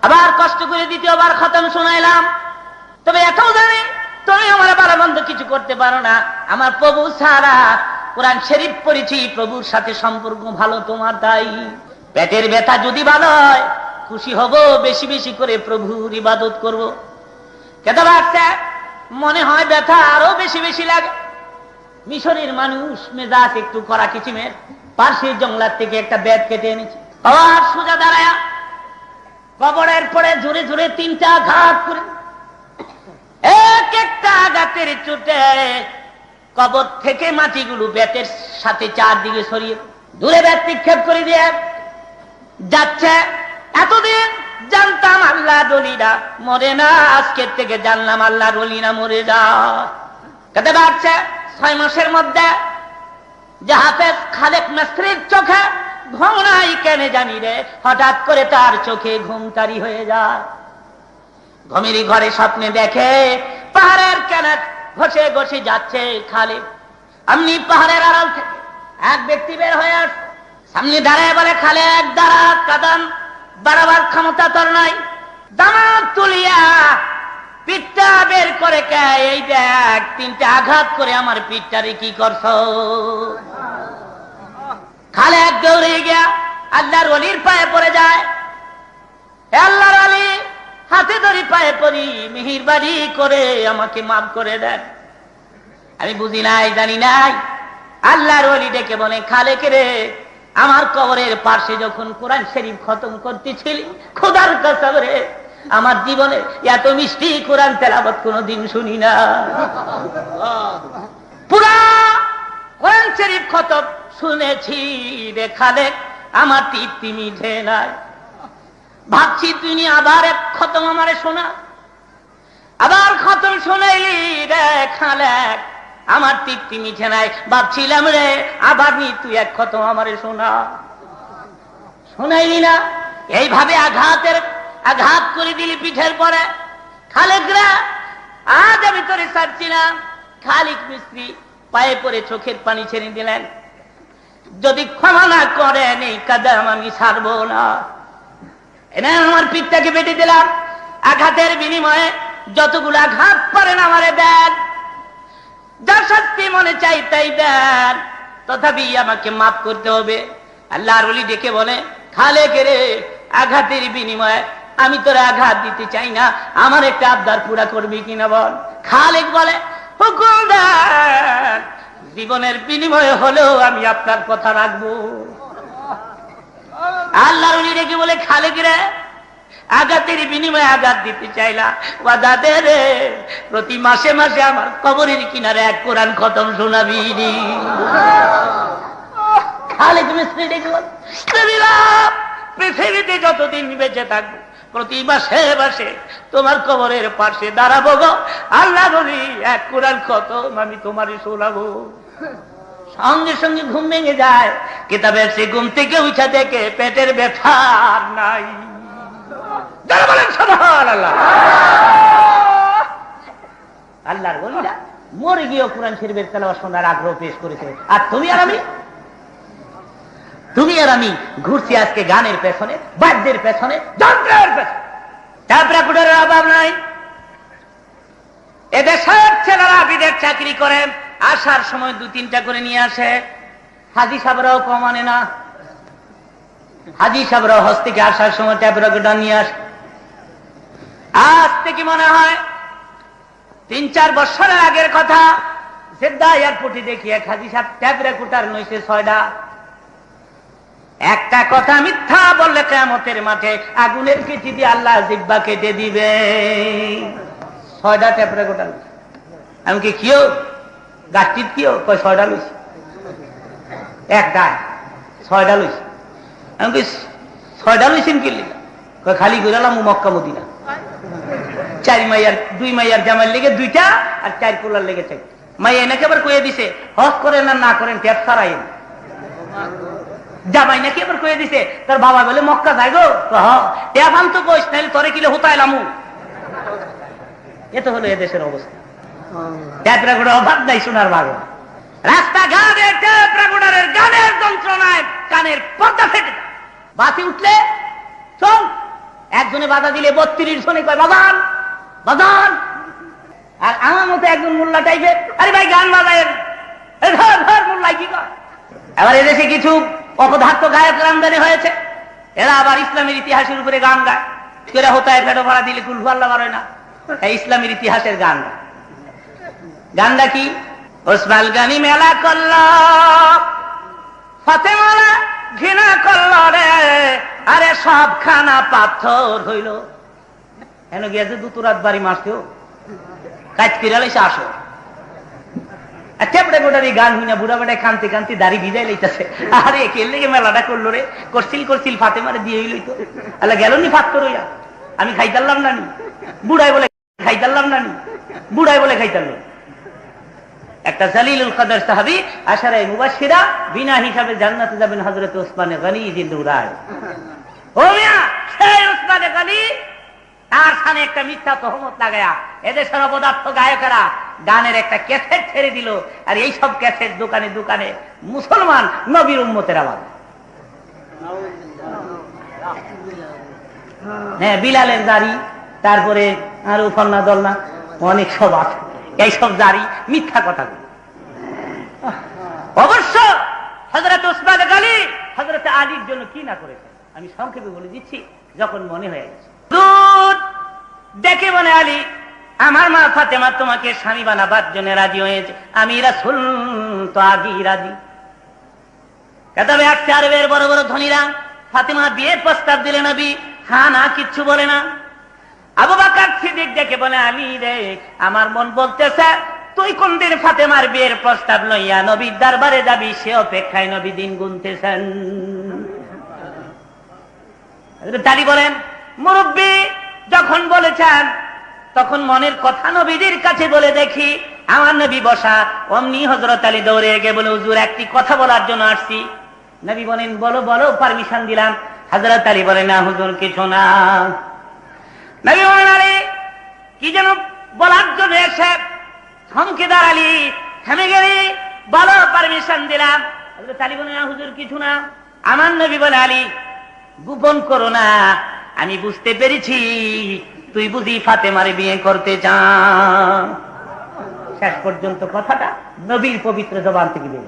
আবার কষ্ট করে দ্বিতীয়বার খতম শোনাইলাম, তবে এটাও জানি তুমি আমার ভালো মন্দ কিছু করতে পারো না, আমার প্রভু ছাড়া কোরআন শরীফ পড়েছি, প্রভুর সাথে সম্পর্ক ভালো তোমার। তাই পেটের ব্যথা যদি ভালো হয় খুশি হব, বেশি বেশি করে প্রভুর ইবাদত করব। কেটে বাড়ছে, মনে হয় ব্যথা আরো বেশি বেশি লাগে। মিশরের মানুষ মেজাজ একটু করা কিচিমের, পার্শ্বের জঙ্গলার থেকে একটা বেত কেটে এনেছে, আবার সোজা দাঁড়ায়া কবরের পরে জোরে জোরে 3টা আঘাত করে, এক একটা আঘাতের চোটে কবর থেকে মাটিগুলো বেতের সাথে চারদিকে সরিয়ে দূরে বেত নিক্ষেপ করে দিয়ে যাচ্ছে। এতদিন জানতাম আল্লাহর ওলিরা মরে না, আজকের থেকে জানলাম আল্লাহর ওলিরা মরে যায়। কেটে বাড়ছে 6 মাসের মধ্যে যে হাফেজ খালেক মিস্ত্রির চোখে ঘুম নাই কেন জানি রে, হঠাৎ করে তার চোখে ঘুমতারি হয়ে যায়। ঘুমেরই ঘরে স্বপ্নে দেখে পাহাড়ের কেনার ঘষে ঘষে যাচ্ছে খালেক। আমনি পাহাড়ের আড়াল থেকে এক ব্যক্তি বের হয়ে আসে, সামনে দাঁড়ায় বলে, খালেক দাঁড়া, কাদাম বাড়াবার ক্ষমতা তোর নাই, দামাত তুলিয়া পিঠটা বের করে কে, এই দেখ 3টা আঘাত করে আমার পিঠটারে কি করছ। খালেক দৌড়ে গিয়া আল্লাহর ওলির পায়ে পড়ে যায়, হে আল্লাহর ওলি, হাতে ধরি পায়ে পড়ি, মেহেরবানি করে আমাকে মাফ করে দেন, আমি বুঝি নাই জানি নাই। আল্লাহর ওলি ডেকে বলে, খালেক রে, আমার কবরের পাশে যখন কোরআন শরীফ খতম করতেছিলি, খোদার কসম রে, আমার জীবনে এত মিষ্টি কোরআন তেলাওয়াত কোনদিন শুনি না। পুরা কোরআন শরীফ খতম শুনেছি রে খালেক, আমার তৃপ্তি মিঠে নাই। ভাবছি তুমি আবার এক খতম আমারে শোনা, আবার খতম শোনাইলি রে খালেক, আমার তৃপ্তি মিঠে নাই। ভাবছিলাম রে আবার নি তুই এক খতম আমারে শোনা, শোনাইলি না। এইভাবে আঘাত করে দিলি পিঠের পরে। খালেকরা আজ আমি তোরে ছাড়ছি না। খালিক মিস্ত্রি পায়ে পড়ে চোখের পানি ছেড়ে দিলেন, যদি ক্ষমা না করেন এই কাদাম আমি ছাড়বো না। এনে আমার পিঠটাকে বেটে দিলাম, আঘাতের বিনিময়ে যতগুলো আঘাত পারেন আমারে দেন, যা শাস্তি মনে চাই তাই দেন, তথাপি আমাকে মাফ করতে হবে। আল্লাহর ওলি ডেকে বলে, খালেক রে, আঘাতের বিনিময়ে আমি তোরে আঘাত দিতে চাই না, আমার একটা আবদার পুরা করবি কিনা বল। খালেক বলে, হুকুম দেন, জীবনের বিনিময়ে হলেও আমি আপনার কথা রাখবো। আল্লাহর ওলি ডেকে বলে, খালেক রে, আঘাতের বিনিময়ে আঘাত দিতে চাইলা, ওয়াদা দে রে, প্রতি মাসে মাসে আমার কবরের কিনারে এক কোরআন খতম শোনাবি। খালেক মিস্ত্রি ডেকে বলে, পৃথিবীতে যতদিন বেঁচে থাকবো প্রতি মাসে মাসে তোমার কবরের পাশে দাঁড়াবো গো, আল্লাহর ওলি এক কোরআন খতম আমি তোমারে শোনাবো। সঙ্গে সঙ্গে ঘুম ভেঙে যায়। কিতাবের সে ঘুম থেকে উঠা দেখে পেটের ব্যথা নাই। যারা বলেন সুবহানাল্লাহ। আল্লাহর ওলিরা মরে গিয়েও কোরআন শরীফের তেলাওয়াত শোনার আগ্রহ পেশ করেছে, আর তুমি আর আমি ঘুরছি আজকে গানের পেছনে, বাদ্যের পেছনে, যন্ত্রের পেছনে। ট্যাপরাকুটার অভাব নাই। এদেশের ছেলেরা বিদেশ চাকরি করে, আসার সময় 2-3টা করে নিয়ে আসে। হাজি সাহেবরাও কম আনে না, হাজি সাহেবরাও হজ থেকে আসার সময় ট্যাপরাকুটার নিয়ে আসে। আজ থেকে মনে হয় 3-4 বছরের আগের কথা। জেদ্দা এয়ারপোর্টে দেখি এক হাজি সাহেব ট্যাপরাকুটার নইছে 6টা। একটা কথা মিথ্যা বললে কিয়ামতের মাঠে আগুনের কেচি দিয়ে আল্লাহ জিহ্বা কেটে দিবে। 6টা ট্যাপরাকুটার। আমি কি গাছটির কি 6টা লইছি, এক গাছ 6টা লইছি। আমি 6টা লইছেন কি খালি ঘুরালাম মক্কা মদিনা। 2 মাইয়ার জামাইয়ের লেগে 2টা আর 4 পোলার লেগে 4। মাইয়া নাকি আবার কয়ে দিছে হজ করেন না করেন ট্যাপ ছাড়াই। জামাই নাকি আবার কয়ে দিছে তোর বাবা বলে মক্কা যাই গো ট্যাপ আনতো বস নাহলে তোরে কিলে হুতাইলামু। এ তো হলো এদেশের অবস্থা। ট্যাপরা গোড়া অভাব নাই শোনার ভালো। রাস্তাঘাটে ট্যাপরা গোড়ারের গানের যন্ত্রণায় কানের পর্দা ফেটে যায়। বাসে উঠলে চল, একজনে বাধা দিলে 32 জনে কয় বাজান বাজান। আর আমার মতো একজন মোল্লা টাইপের আরে ভাই গান বাজায় মোল্লাই কি কর। এবার এদেশে কিছু অপদার্থ গায়কের আমদানি হয়েছে, এরা আবার ইসলামের ইতিহাসের উপরে গান গায়। কেরা হোতায় ফেটো ভাড়া দিলে কুলফু আল্লাহ বাড়ে না, ইসলামের ইতিহাসের গান গায়। গানটা কি? ওসমান গানি মেলা করল ফাতেমারা ঘৃণা করল রে, আরে সব খানা পাথর হইল। এন গিয়েছে 2 রাত বাড়ি মারছেও কাজ ফিরালে আসো। টেপড়ে গোটারি গান হইনা বুড়া বেটায় কানতে কানতে দাড়ি ভিজাই লইতেছে। আরে কে লেগে মেলাটা করলো রে, করছিল ফাতেমারে দিয়ে লইতো। আল্লাহ গেল নি ফাত করইয়া, আমি খাইতারলাম না নি, বুড়াই বলে খাইতারলাম না নি, বুড়াই বলে খাইতারল। একটা জালিলুল কদর সাহাবী আশারায়ে মুবাশশিরা বিনা হিসাবে জান্নাতে যাবেন হযরত ওসমান গনি জিন্দেউরায়। ও মিয়া সেই ওসমান গনি তার সামনে একটা মিথ্যা তহমত লাগায়া এদেশের অপদার্থ গায়কেরা গানের একটা ক্যাসেট ছেড়ে দিল। আর এই সব ক্যাসেট দোকানে দোকানে মুসলমান নবীর উম্মতের আওয়াজ। হ্যাঁ, বিলালের দাড়ি, তারপরে আর উফন্না দলনা অনেক সব আছে, এইসব দাড়ি মিথ্যা কথা। অবশ্য হযরত ওসমান গনি হযরত আলীর জন্য কি না করেছে আমি সংক্ষেপে বলে দিচ্ছি যখন মনে হয়ে গেছে। দেখে বলে আলী আমার মা ফাতেমা তোমাকে স্বামী বানাবার জন্য রাজি হয়েছে, আমি রাসূল তো আগেই রাজি। তবে আরবের বড় বড় ধনীরা ফাতেমা বিয়ের প্রস্তাব দিলে নবী হ্যাঁ না কিচ্ছু বলে না। আবু বকর সিদ্দিক দেখে বলে আলী রে আমার মন বলতেছে তুই কোন দিন ফাতেমার বিয়ের প্রস্তাব লইয়া নবীর দরবারে যাবি, সে অপেক্ষায় নবী দিন গুনতেছেন। আলী বলেন মুরব্বী যখন বলেছেন তখন মনের কথা নবীদের কাছে বলে দেখি। আমার নবী বসা, অমনি হযরত আলী দৌড়ে গিয়ে বলে হুজুর একটি কথা বলার জন্য আসছি। নবী বলেন বলো বলো, পারমিশন দিলাম। হযরত আলী বলেন না হুজুর কিছু না। নবী বলেন আলী কি যেন বলার জন্য এসে থমকে দাঁড়ালি, থেমে গেলি, বলো পারমিশন দিলাম। হযরত আলী বলেন না হুজুর কিছু না। আমার নবী বলে আলী গোপন করো না, আমি বুঝতে পেরেছি তুই বুঝি ফাতেমারে বিয়ে করতে চাস। শেষ পর্যন্ত কথাটা নবীর পবিত্র জবান থেকে বের।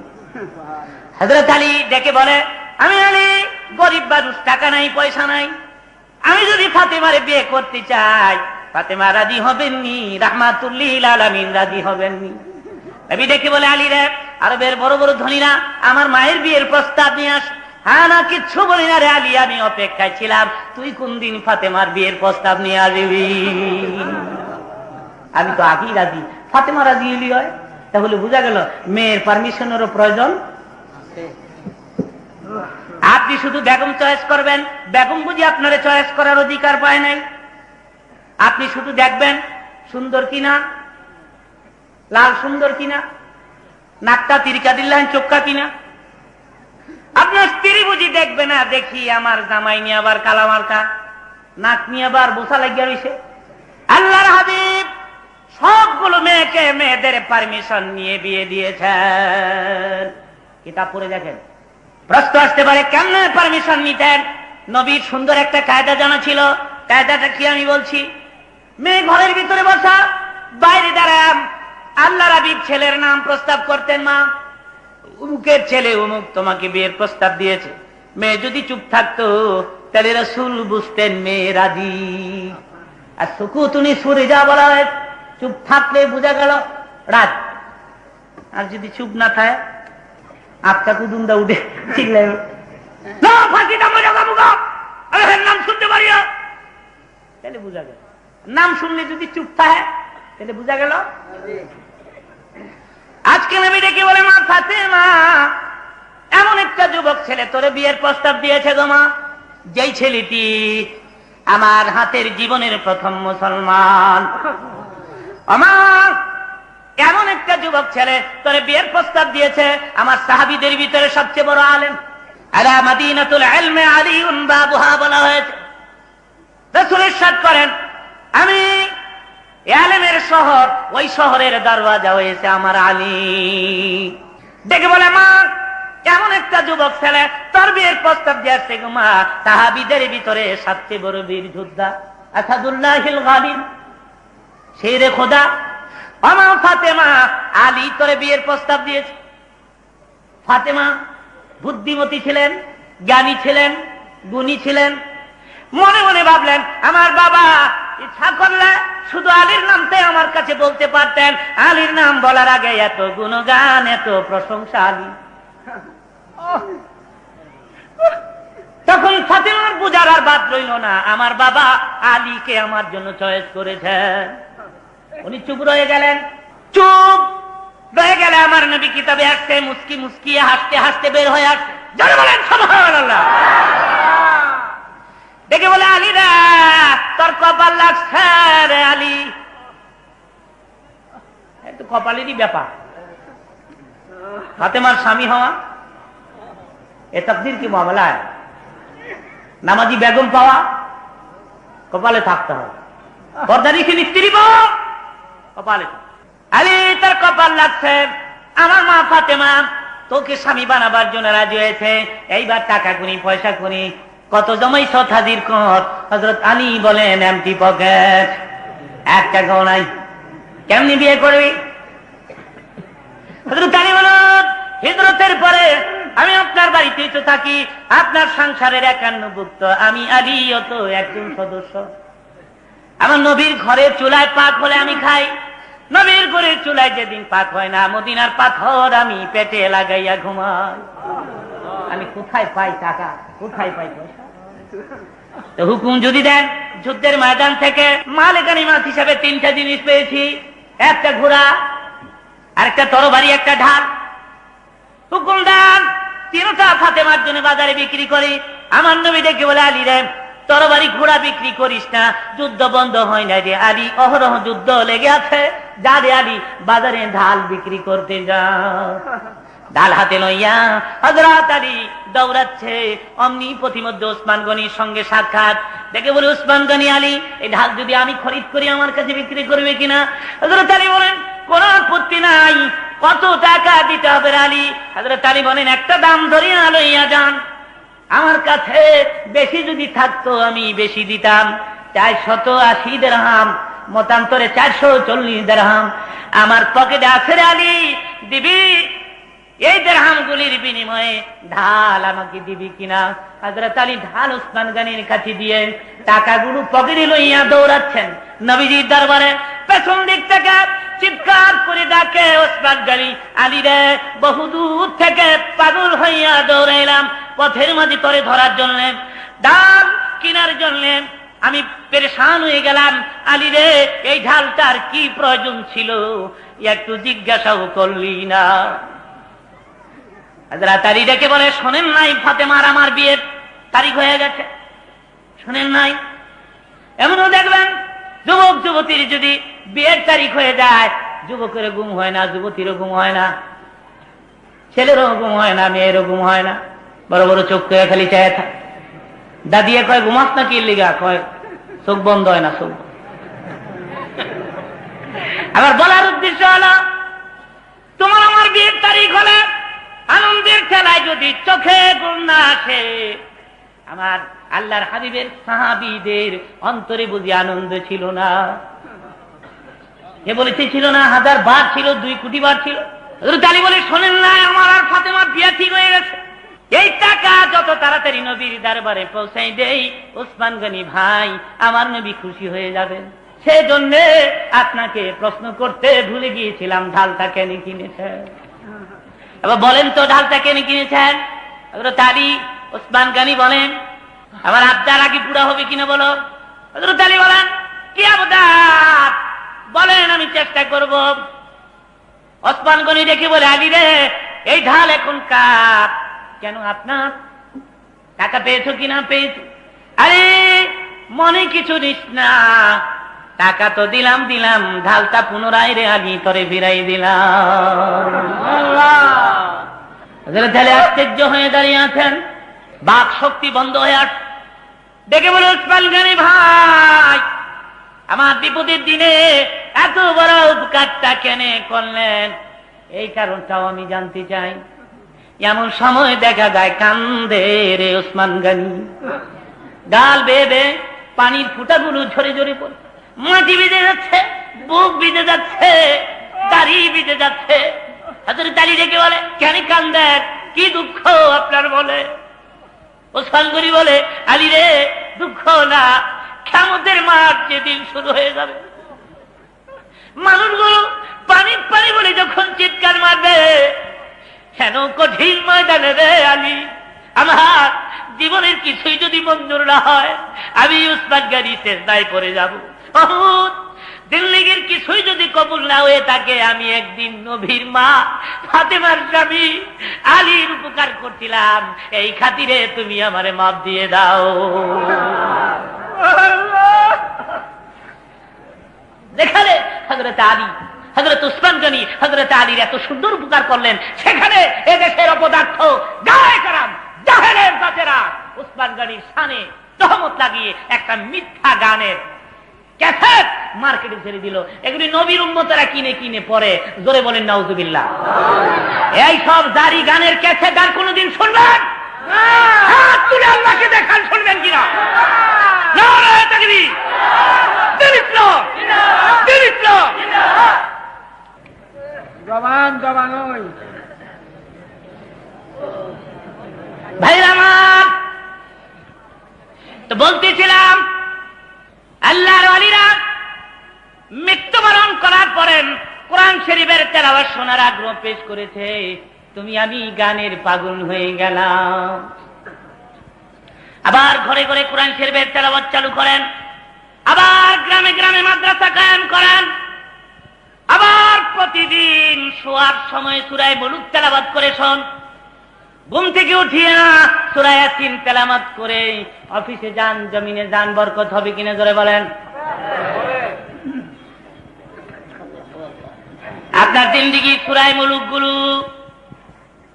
হযরত আলী ডেকে বলে আমি আলী গরিব মানুষ, টাকা নাই পয়সা নাই, আমি যদি ফাতেমারে বিয়ে করতে চাই ফাতেমা রাজি হবেননি, রাহমাতুল লিল আলামিন রাজি হবেননি। নবী ডেকে বলে আলী রে আরবের বড় বড় ধনীরা আমার মায়ের বিয়ের প্রস্তাব নিয়ে আস। হ্যাঁ না কিচ্ছু বলি না রে আলী, আমি অপেক্ষায় ছিলাম তুই কোন দিন ফাতেমার বিয়ের প্রস্তাব নিয়ে আসবি। আমি তো আগেই রাজি, ফাতেমা রাজি হলি হয়। তাহলে বোঝা গেল মেয়ের পারমিশনেরও প্রয়োজন। আপনি শুধু বেগম চয়েস করবেন, বেগম বুঝি আপনারে চয়েস করার অধিকার পায় নাই। আপনি শুধু দেখবেন সুন্দর কিনা, লাল সুন্দর কিনা, নাকটা তিরিকা দিল্লাহ চোখা কিনা। আপনার স্ত্রী বুঝি দেখবে না দেখি আমার জামাই নিয়ে আবার কালা মার্কা, নাক নিয়ে আবার বোসা লাগিয়া রয়েছে। আল্লাহর হাবিব সবগুলো মেয়েকে মেয়েদের পারমিশন নিয়ে বিয়ে দিয়েছেন। কিতাব পড়ে দেখেন। প্রশ্ন আসতে পারে কেমনে পারমিশন নিতেন? নবীর সুন্দর একটা কায়দা জানা ছিল। কায়দাটা কি আমি বলছি। মেয়ে ঘরের ভিতরে বসা, বাইরে দাঁড়াম, আল্লাহর হাবিব ছেলের নাম প্রস্তাব করতেন, মা অমুকের ছেলে অমুক তোমাকে বিয়ের প্রস্তাব দিয়েছে। মেয়ে যদি চুপ থাকতো তাহলে রাসূল বুঝতেন মেয়ে রাজি। আর সুকুতুনি সুরে যা বলা হয়, চুপ থাকলে বোঝা গেল রাত। আর যদি চুপ না থাকে আপকা কুদুমদা উঠে চিল্লাই নাম শুনতে পারি, তাহলে বোঝা গেল। নাম শুনলে যদি চুপ থাকে তাহলে বোঝা গেল। আজ আজকে নবী ডেকে বলে, মা ফাতেমা, এমন একটা যুবক ছেলে তোরে বিয়ের প্রস্তাব দিয়েছে গো মা, যেই ছেলেটি আমার হাতের জীবনের প্রথম মুসলমান। আমার এমন একটা যুবক ছেলে তোরে বিয়ের প্রস্তাব দিয়েছে, আমার সাহাবীদের ভিতরে সবচেয়ে বড় আলেম। আলা মাদিনাতুল ইলমি আলিউন বাবুহা বলা হয়েছে। রাসূল ইরশাদ করেন, আমি আলেমের শহর, ওই শহরের দরওয়াজা হয়েছে আমার আলী। দেখে বলে, মা এমন একটা যুবক ছেলে তোর বিয়ের প্রস্তাব দিয়েছে গো মা, সাহাবীদের ভিতরে সবচেয়ে বড় বীর যোদ্ধা আসাদুল্লাহিল গালিব, শেরে খোদা। আমা ফাতেমা, আলী তোরে বিয়ের প্রস্তাব দিয়েছে। ফাতেমা বুদ্ধিমতী ছিলেন, জ্ঞানী ছিলেন, গুণী ছিলেন। মনে মনে ভাবলেন, আমার বাবা ইচ্ছা করলে শুধু আলীর নামতে আমার কাছে বলতে পারতেন, আলীর নাম বলার আগে এত গুণগান, এত প্রশংসা আলী। তখন ফাতেমার বুঝার আর বাদ রইল না, আমার বাবা আলীকে আমার জন্য চয়েস করেছেন। উনি চুপ রয়ে গেলেন। চুপ রয়ে গেলে আমার নবী কিতাবে আসছে, মুস্কি মুস্কিয়ে হাসতে হাসতে বের হয়ে আসছে। যারা বলেন সুবহানাল্লাহ। দেখে বলে, আলী রে, তোর কপাল লাগছে রে আলী। একটু কপালেরই ব্যাপার। ফাতেমার স্বামী হওয়া এ তাকদীর কি মামলা? নামাজি বেগম পাওয়া কপালে থাকতে হবে। পর্দানিসীন স্ত্রী পাওয়া কপালে। আলী তার কপাল লাগছে। আমার মা ফাতেমা তোকে স্বামী বানাবার জন্য রাজি হয়েছে। এইবার টাকা কুনি, পয়সা কুনি, কত জমাই সৎ হাজির কর। হযরত আলী বলেন, এমটি পকেট, এক টাকাও নাই, কেমনি বিয়ে করবি? হযরত আলী বলেন, হিজরতের পরে আমি আপনার বাড়িতেই তো থাকি, আপনার সংসারের 51ভুক্ত, আমি আলীও তো একজন সদস্য। আমার নবীর ঘরের চুলায় পাক হলে আমি খাই, নবীর ঘরের চুলায় যেদিন পাক হয় না, মদিনার পাথর আমি পেটে লাগাইয়া ঘুমাই। আমি কোথায় পাই টাকা, কোথায় পাই পয়সা? তো হুকুম যদি দেন, যুদ্ধের ময়দান থেকে মালে গানিমাত হিসাবে 3টা জিনিস পেয়েছি, একটা ঘোড়া, আরেকটা তরবারি, একটা ঢাল। হুকুম দেন 3টা ফাতেমার জন্য বাজারে বিক্রি করি। আমার নবী ডেকে বলে, আলী রে, তরবারি ঘোড়া বিক্রি করিস না, যুদ্ধ বন্ধ হয় না রে আলী, অহরহ যুদ্ধ লেগে আছে। যা রে আলী, বাজারে ঢাল বিক্রি করতে যা। ঢাল হাতে লইয়া হযরত আলী দৌড়াচ্ছে। অমনি প্রতিমধ্যে ওসমান গনির সঙ্গে সাক্ষাৎ। দেখে বলে, ওসমান গনি, আলী, এই ঢাল যদি আমি খরিদ করি আমার কাছে বিক্রি করবে কিনা? হযরত আলী বলেন, কোন আপত্তি নাই, কত টাকা দিতে হবে আলী? হযরত আলী বলেন, একটা দাম ধরিয়া লইয়া যান। আমার কাছে বেশি যদি থাকতো আমি বেশি দিতাম, 480 দিরহাম, মতান্তরে 440 দিরহাম আমার পকেটে আছে রে আলী, দিবি? এই দিরহামগুলির বিনিময়ে ঢাল আমাকে দিবি কিনা? হযরত আলী ঢাল ওসমান গনির কাছে দিয়ে টাকাগুলো পকেটে লইয়া দৌড়াচ্ছেন নবীজির দরবারে। পেছন দিক থেকে চিৎকার করে ডাকে ওসমান গনি, আলী রে, বহুদূর থেকে পাগল হইয়া দৌড়াইলাম পথের মাঝে তরে ধরার জন্য, ঢাল কেনার জন্য আমি পেরেশান হয়ে গেলাম। আলী রে, এই ঢালটার কি প্রয়োজন ছিল, একটু জিজ্ঞাসাও করলি না? হযরত আলী ডেকে বলে, শোনেন নাই ফাতেমার আমার বিয়ের তারিখ হয়ে গেছে? শোনেন নাই? এমনও দেখবেন যুবক যুবতীর যদি বিয়ের তারিখ হয়ে যায়, যুবকেরও ঘুম হয় না, যুবতীরও ঘুম হয় না, ছেলেরও ঘুম হয় না, মেয়েরও ঘুম হয় না, বড় বড় চোখ করে খালি চায় থাকে। দাদিয়ে কয়, ঘুমাস না কি লিগা? কয়, চোখ বন্ধ হয় না, চোখ। আবার বলার উদ্দেশ্য হলো, তোমার আমার বিয়ের তারিখ হলে আনন্দের খেলায় যদি চোখে ঘুম না আসে, আমার আল্লাহর হাবিবের সাহাবীদের অন্তরে বুঝি আনন্দ ছিল না? এ বলেছে ছিল না, 1000 বার ছিল, 2 কোটি বার ছিল। হযরত আলী বলে, শোনেন না, আমার আর ফাতেমার বিয়ে ঠিক হয়ে গেছে। এই টাকা যত তাড়াতাড়ি নবীর দরবারে পৌঁছাই দেই, ওসমান গনি ভাই, আমার নবী খুশি হয়ে যাবেন। সেজন্য আপনাকে প্রশ্ন করতে ভুলে গিয়েছিলাম, ঢালটা কেন কিনেছেন? এবার বলেন তো, ঢালটা কেন কিনেছেন? হযরত আলী ওসমান গনি বলেন, আমার আবদার আগে পুরা হবে কিনা বলো? হযরত আলী বলেন, কি আবদার বলেন, আমি চেষ্টা করব। ওসমান ওসমান গনি ডেকে বলে, আলী রে, এই ঢাল এখন কার? কেন আপনার? টাকা পেয়েছো কিনা? পেয়েছো। আরে মনে কিছু নিস না, টাকা তো দিলাম, ঢালটা পুনরায় রে আলী তরে ফিরাই দিলাম। তাহলে আশ্চর্য হয়ে দাঁড়িয়ে আছেন, বাক শক্তি বন্ধ হয়ে আস। ডেকে বলে, ওসমান গনি ভাই, আমার বিপদের দিনে এত বড় উপকারটা কেন করলেন? এই কারণটাও আমি জানতে চাই। এমন সময় দেখা যায় কান্দে রে ওসমান গনি, গাল বেয়ে বেয়ে পানির ফুটাগুলো ঝরে ঝরে পড়ে, মাটি ভিজে যাচ্ছে, বুক ভিজে যাচ্ছে, দাড়ি ভিজে যাচ্ছে। হযরত আলী ডেকে বলে, কেন কান্দেন? কি দুঃখ আপনার? বলে। ওসমান গনি বলে, আলী রে, দুঃখ না, কিয়ামতের মাঠ যেদিন শুরু হয়ে যাবে, মানুষগুলো পানি পানি বলে যখন চিৎকার মারবে, কেন কঠিন ময়দানে রে আলী, আমার জীবনের কিছুই যদি মঞ্জুর না হয়, আমি ওসমান গনি সিজদায় পড়ে যাব। দিল্লিগির কিছুই যদি কবুল না হয়ে থাকে, আমি একদিন নবীর মা ফাতেমার স্বামী আলীর উপকার করছিলাম, এই খাতিরে তুমি আমারে মাফ দিয়ে দাও। যেখানে হযরত আলী, হযরত ওসমান গনি হযরত আলীর এত সুন্দর উপকার করলেন, সেখানে এদেশের অপদার্থ গায়ে কারাম জাহেলের জাতেরা ওসমান গনির শানে তহমত লাগিয়ে একটা মিথ্যা গানের ক্যাসেট মার্কেটে ছেড়ে দিল। এগুলি নবীর উম্মতেরা কিনে কিনে পড়ে। জোরে বলেন নাউজুবিল্লাহ। এই সব জারি গানের ক্যাসেট আর কোনদিন শুনবেন? হাত তুলে আল্লাহকে দেখান, শুনবেন কিনা? নারায়ে তাকবীর, বিসমিল্লাহ, বিসমিল্লাহ। জবান জবান ওই ভাইরা আমার, তো বলতেছিলাম, আল্লাহর ওয়ালিরা মৃত্যুবরণ করার পরে কোরআন শরীফের তেলাওয়াত শোনার আগ্রহ পেশ করেছে। তুমি আমি গানের পাগল হয়ে গেলাম। আবার ঘরে ঘরে কোরআন শরীফের তেলাওয়াত চালু করেন, আবার গ্রামে গ্রামে মাদ্রাসা কায়েম করেন, আবার প্রতিদিন শোয়ার সময় সূরা মুলুক তেলাওয়াত করে শোন। ঘুম থেকে উঠিয়া সূরা ইয়াসিন তেলাওয়াত করে অফিসে যান, জমিনে যান, বরকত হবে কিনা জোরে বলেন। আপনার জিন্দেগি সূরা মুলুক গুলো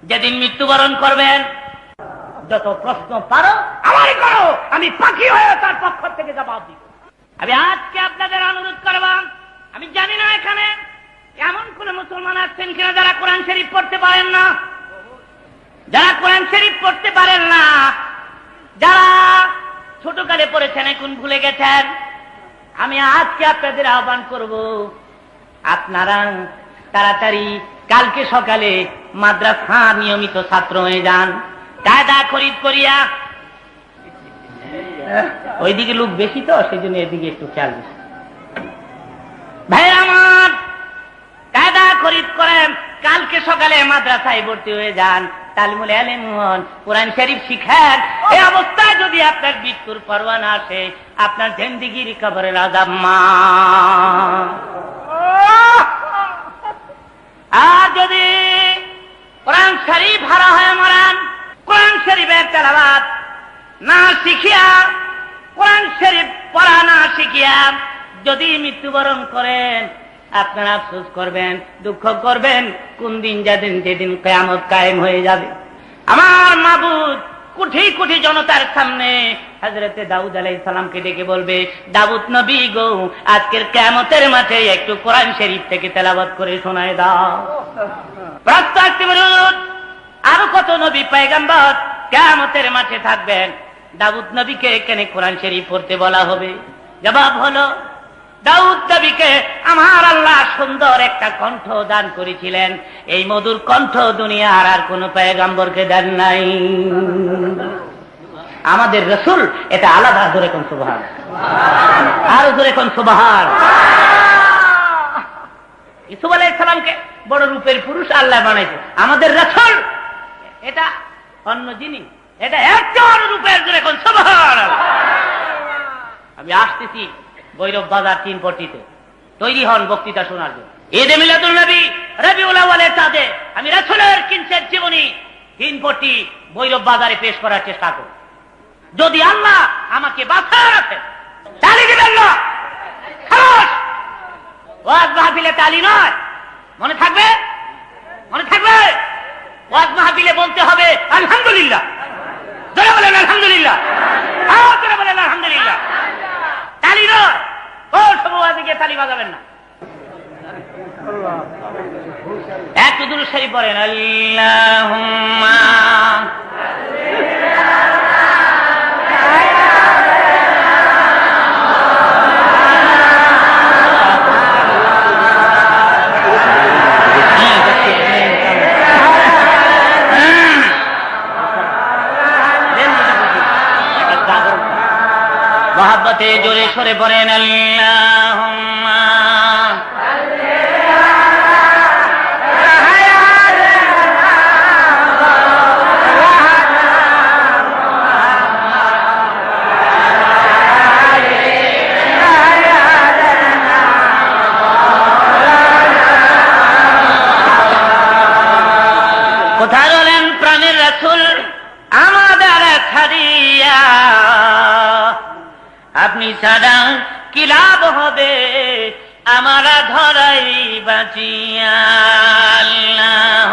যেদিন মৃত্যুবরণ করবেন, যত প্রশ্ন পারো আমারই করো, আমি পাখি হয়ে তার পক্ষ থেকে জবাব দিব। আমি আজকে আপনাদের অনুরোধ করব, আমি জানি না এখানে এমন কোন মুসলমান আছেন কিনা যারা কোরআন শরীফ পড়তে পারেন না, যারা কোরআন শরীফ পড়তে পারেন না, যারা ছোটকালে পড়েছেন এখন ভুলে গেছেন। আমি আজকে আপনাদের আহ্বান করব, আপনারা তাড়াতাড়ি কালকে সকালে মাদ্রাসা নিয়মিত ছাত্র হয়ে যান, কায়দা খরিদ করিয়া। ওইদিকে লোক বেশি তো, সেই জন্য এদিকে একটু খেয়াল বেশি। ভাইরা আমার, কায়দা খরিদ করেন, কালকে সকালে মাদ্রাসায় ভর্তি হয়ে যান, তালিমুল ইলম হন, কোরআন শরীফ শিখেন। এই অবস্থায় যদি আপনার মৃত্যুর পরোয়ানা আসে, আপনার জিন্দেগির কবরের আযাব মা। আর যদি কোরআন শরীফ হারা হয়ে মরেন, কোরআন শরীফের তেলাওয়াত না শিখিয়া, কোরআন শরীফ পড়া না শিখিয়া যদি মৃত্যুবরণ করেন, আপনারা আফসোস করবেন, দুঃখ করবেন। কোন দিন যেদিন কিয়ামত কায়েম হয়ে যাবে, আমার মাবুদ কোটি কোটি জনতার সামনে হযরতে দাউদ আলাইহিস সালামকে ডেকে বলবে, দাউদ নবী গো, আজকের কিয়ামতের মাঠে একটু কোরআন শরীফ থেকে তেলাওয়াত করে শোনায় দাও। আরো কত নবী পয়গম্বর কিয়ামতের মাঠে থাকবেন, দাউদ নবীকে এখানে কোরআন শরীফ পড়তে বলা হবে? জবাব হলো, দাউদ নবীকে আমার আল্লাহ সুন্দর একটা কণ্ঠ দান করেছিলেন, এই মধুর কণ্ঠ দুনিয়ার আর কোন পয়গম্বরকে দেন নাই। আমাদের রাসূল এটা আলাদা। জোরে কোন সুবহান, আর জোরে কোন সুবহান। ইউসুফ আলাইহিস সালামকে বড় রূপের পুরুষ আল্লাহ বানাইছে, আমাদের রাসূল এটা অন্য জিনিস, এটা একজন রূপের। জোরে কোন সুবহান। আমি আসতেছি ভৈরব বাজার 3 পট্টিতে, তৈরি হন বক্তৃতা শোনার জন্য। ঈদে মিলাদুন নবী রবিউল আউয়ালের চাঁদে আমি রাসূলের কিঞ্চিত জীবনী 3 ভৈরব বাজারে পেশ করার চেষ্টা করব। যদি আল্লাহ আমাকে বাঁচায় রাখেন তালি দিবেন না। খালাস, ওয়াজ মাহফিলে তালি নয়, মনে থাকবে, মনে থাকবে। ওয়াজ মাহফিলে বলতে হবে আলহামদুলিল্লাহ। জোরে বলেন আলহামদুলিল্লাহ, আর জোরে বলেন আলহামদুলিল্লাহ। তালি নয়, ও সব ওয়াজে গিয়ে তালি বাজাবেন না। একটু দুরূদ শরীফ পড়েন। আল্লাহুম্মা মহব্বতে জোরে সরে পড়েন। আল্লাহুম্মা কোথায় রলেন প্রাণের রাসূল আমাদের ছাড়িয়া, আপনি ছাড়া কি লাভ হবে আমারা ধরাই বাঁচিয়া। আল্লাহ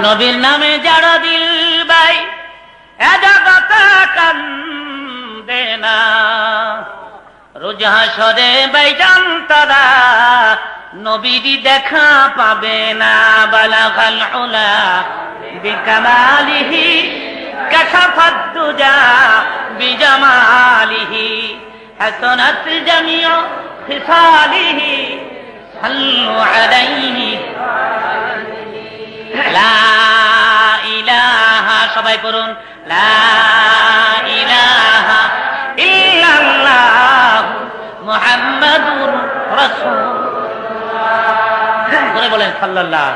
নবীর নামে যারা দিল ভাই এজাগতা কান্দে না, রোজ হাসরে বাইজান তারা নবীরই দেখা পাবে না। বালাগাল উলা বিকামালিহি কাশাফাদ দুজা বিজামালিহি হাসানাত জামিউ খিসালিহি সাল্লু আলাইহি। লা ইলাহা, সবাই করুন, লা ইলাহা ইল্লাল্লাহ মুহাম্মাদুর রাসূলুল্লাহ। করে বলেন সাল্লাল্লাহু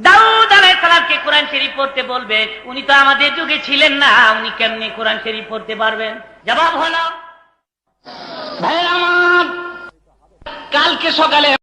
দাউদ আলাইহিস সালামকে কোরআন শরীফ পড়তে বলবে, উনি তো আমাদের যুগে ছিলেন না, উনি কেমনে কোরআন শরীফ পড়তে পারবেন? জবাব হলো, ভাইরা আমার, কালকে সকালে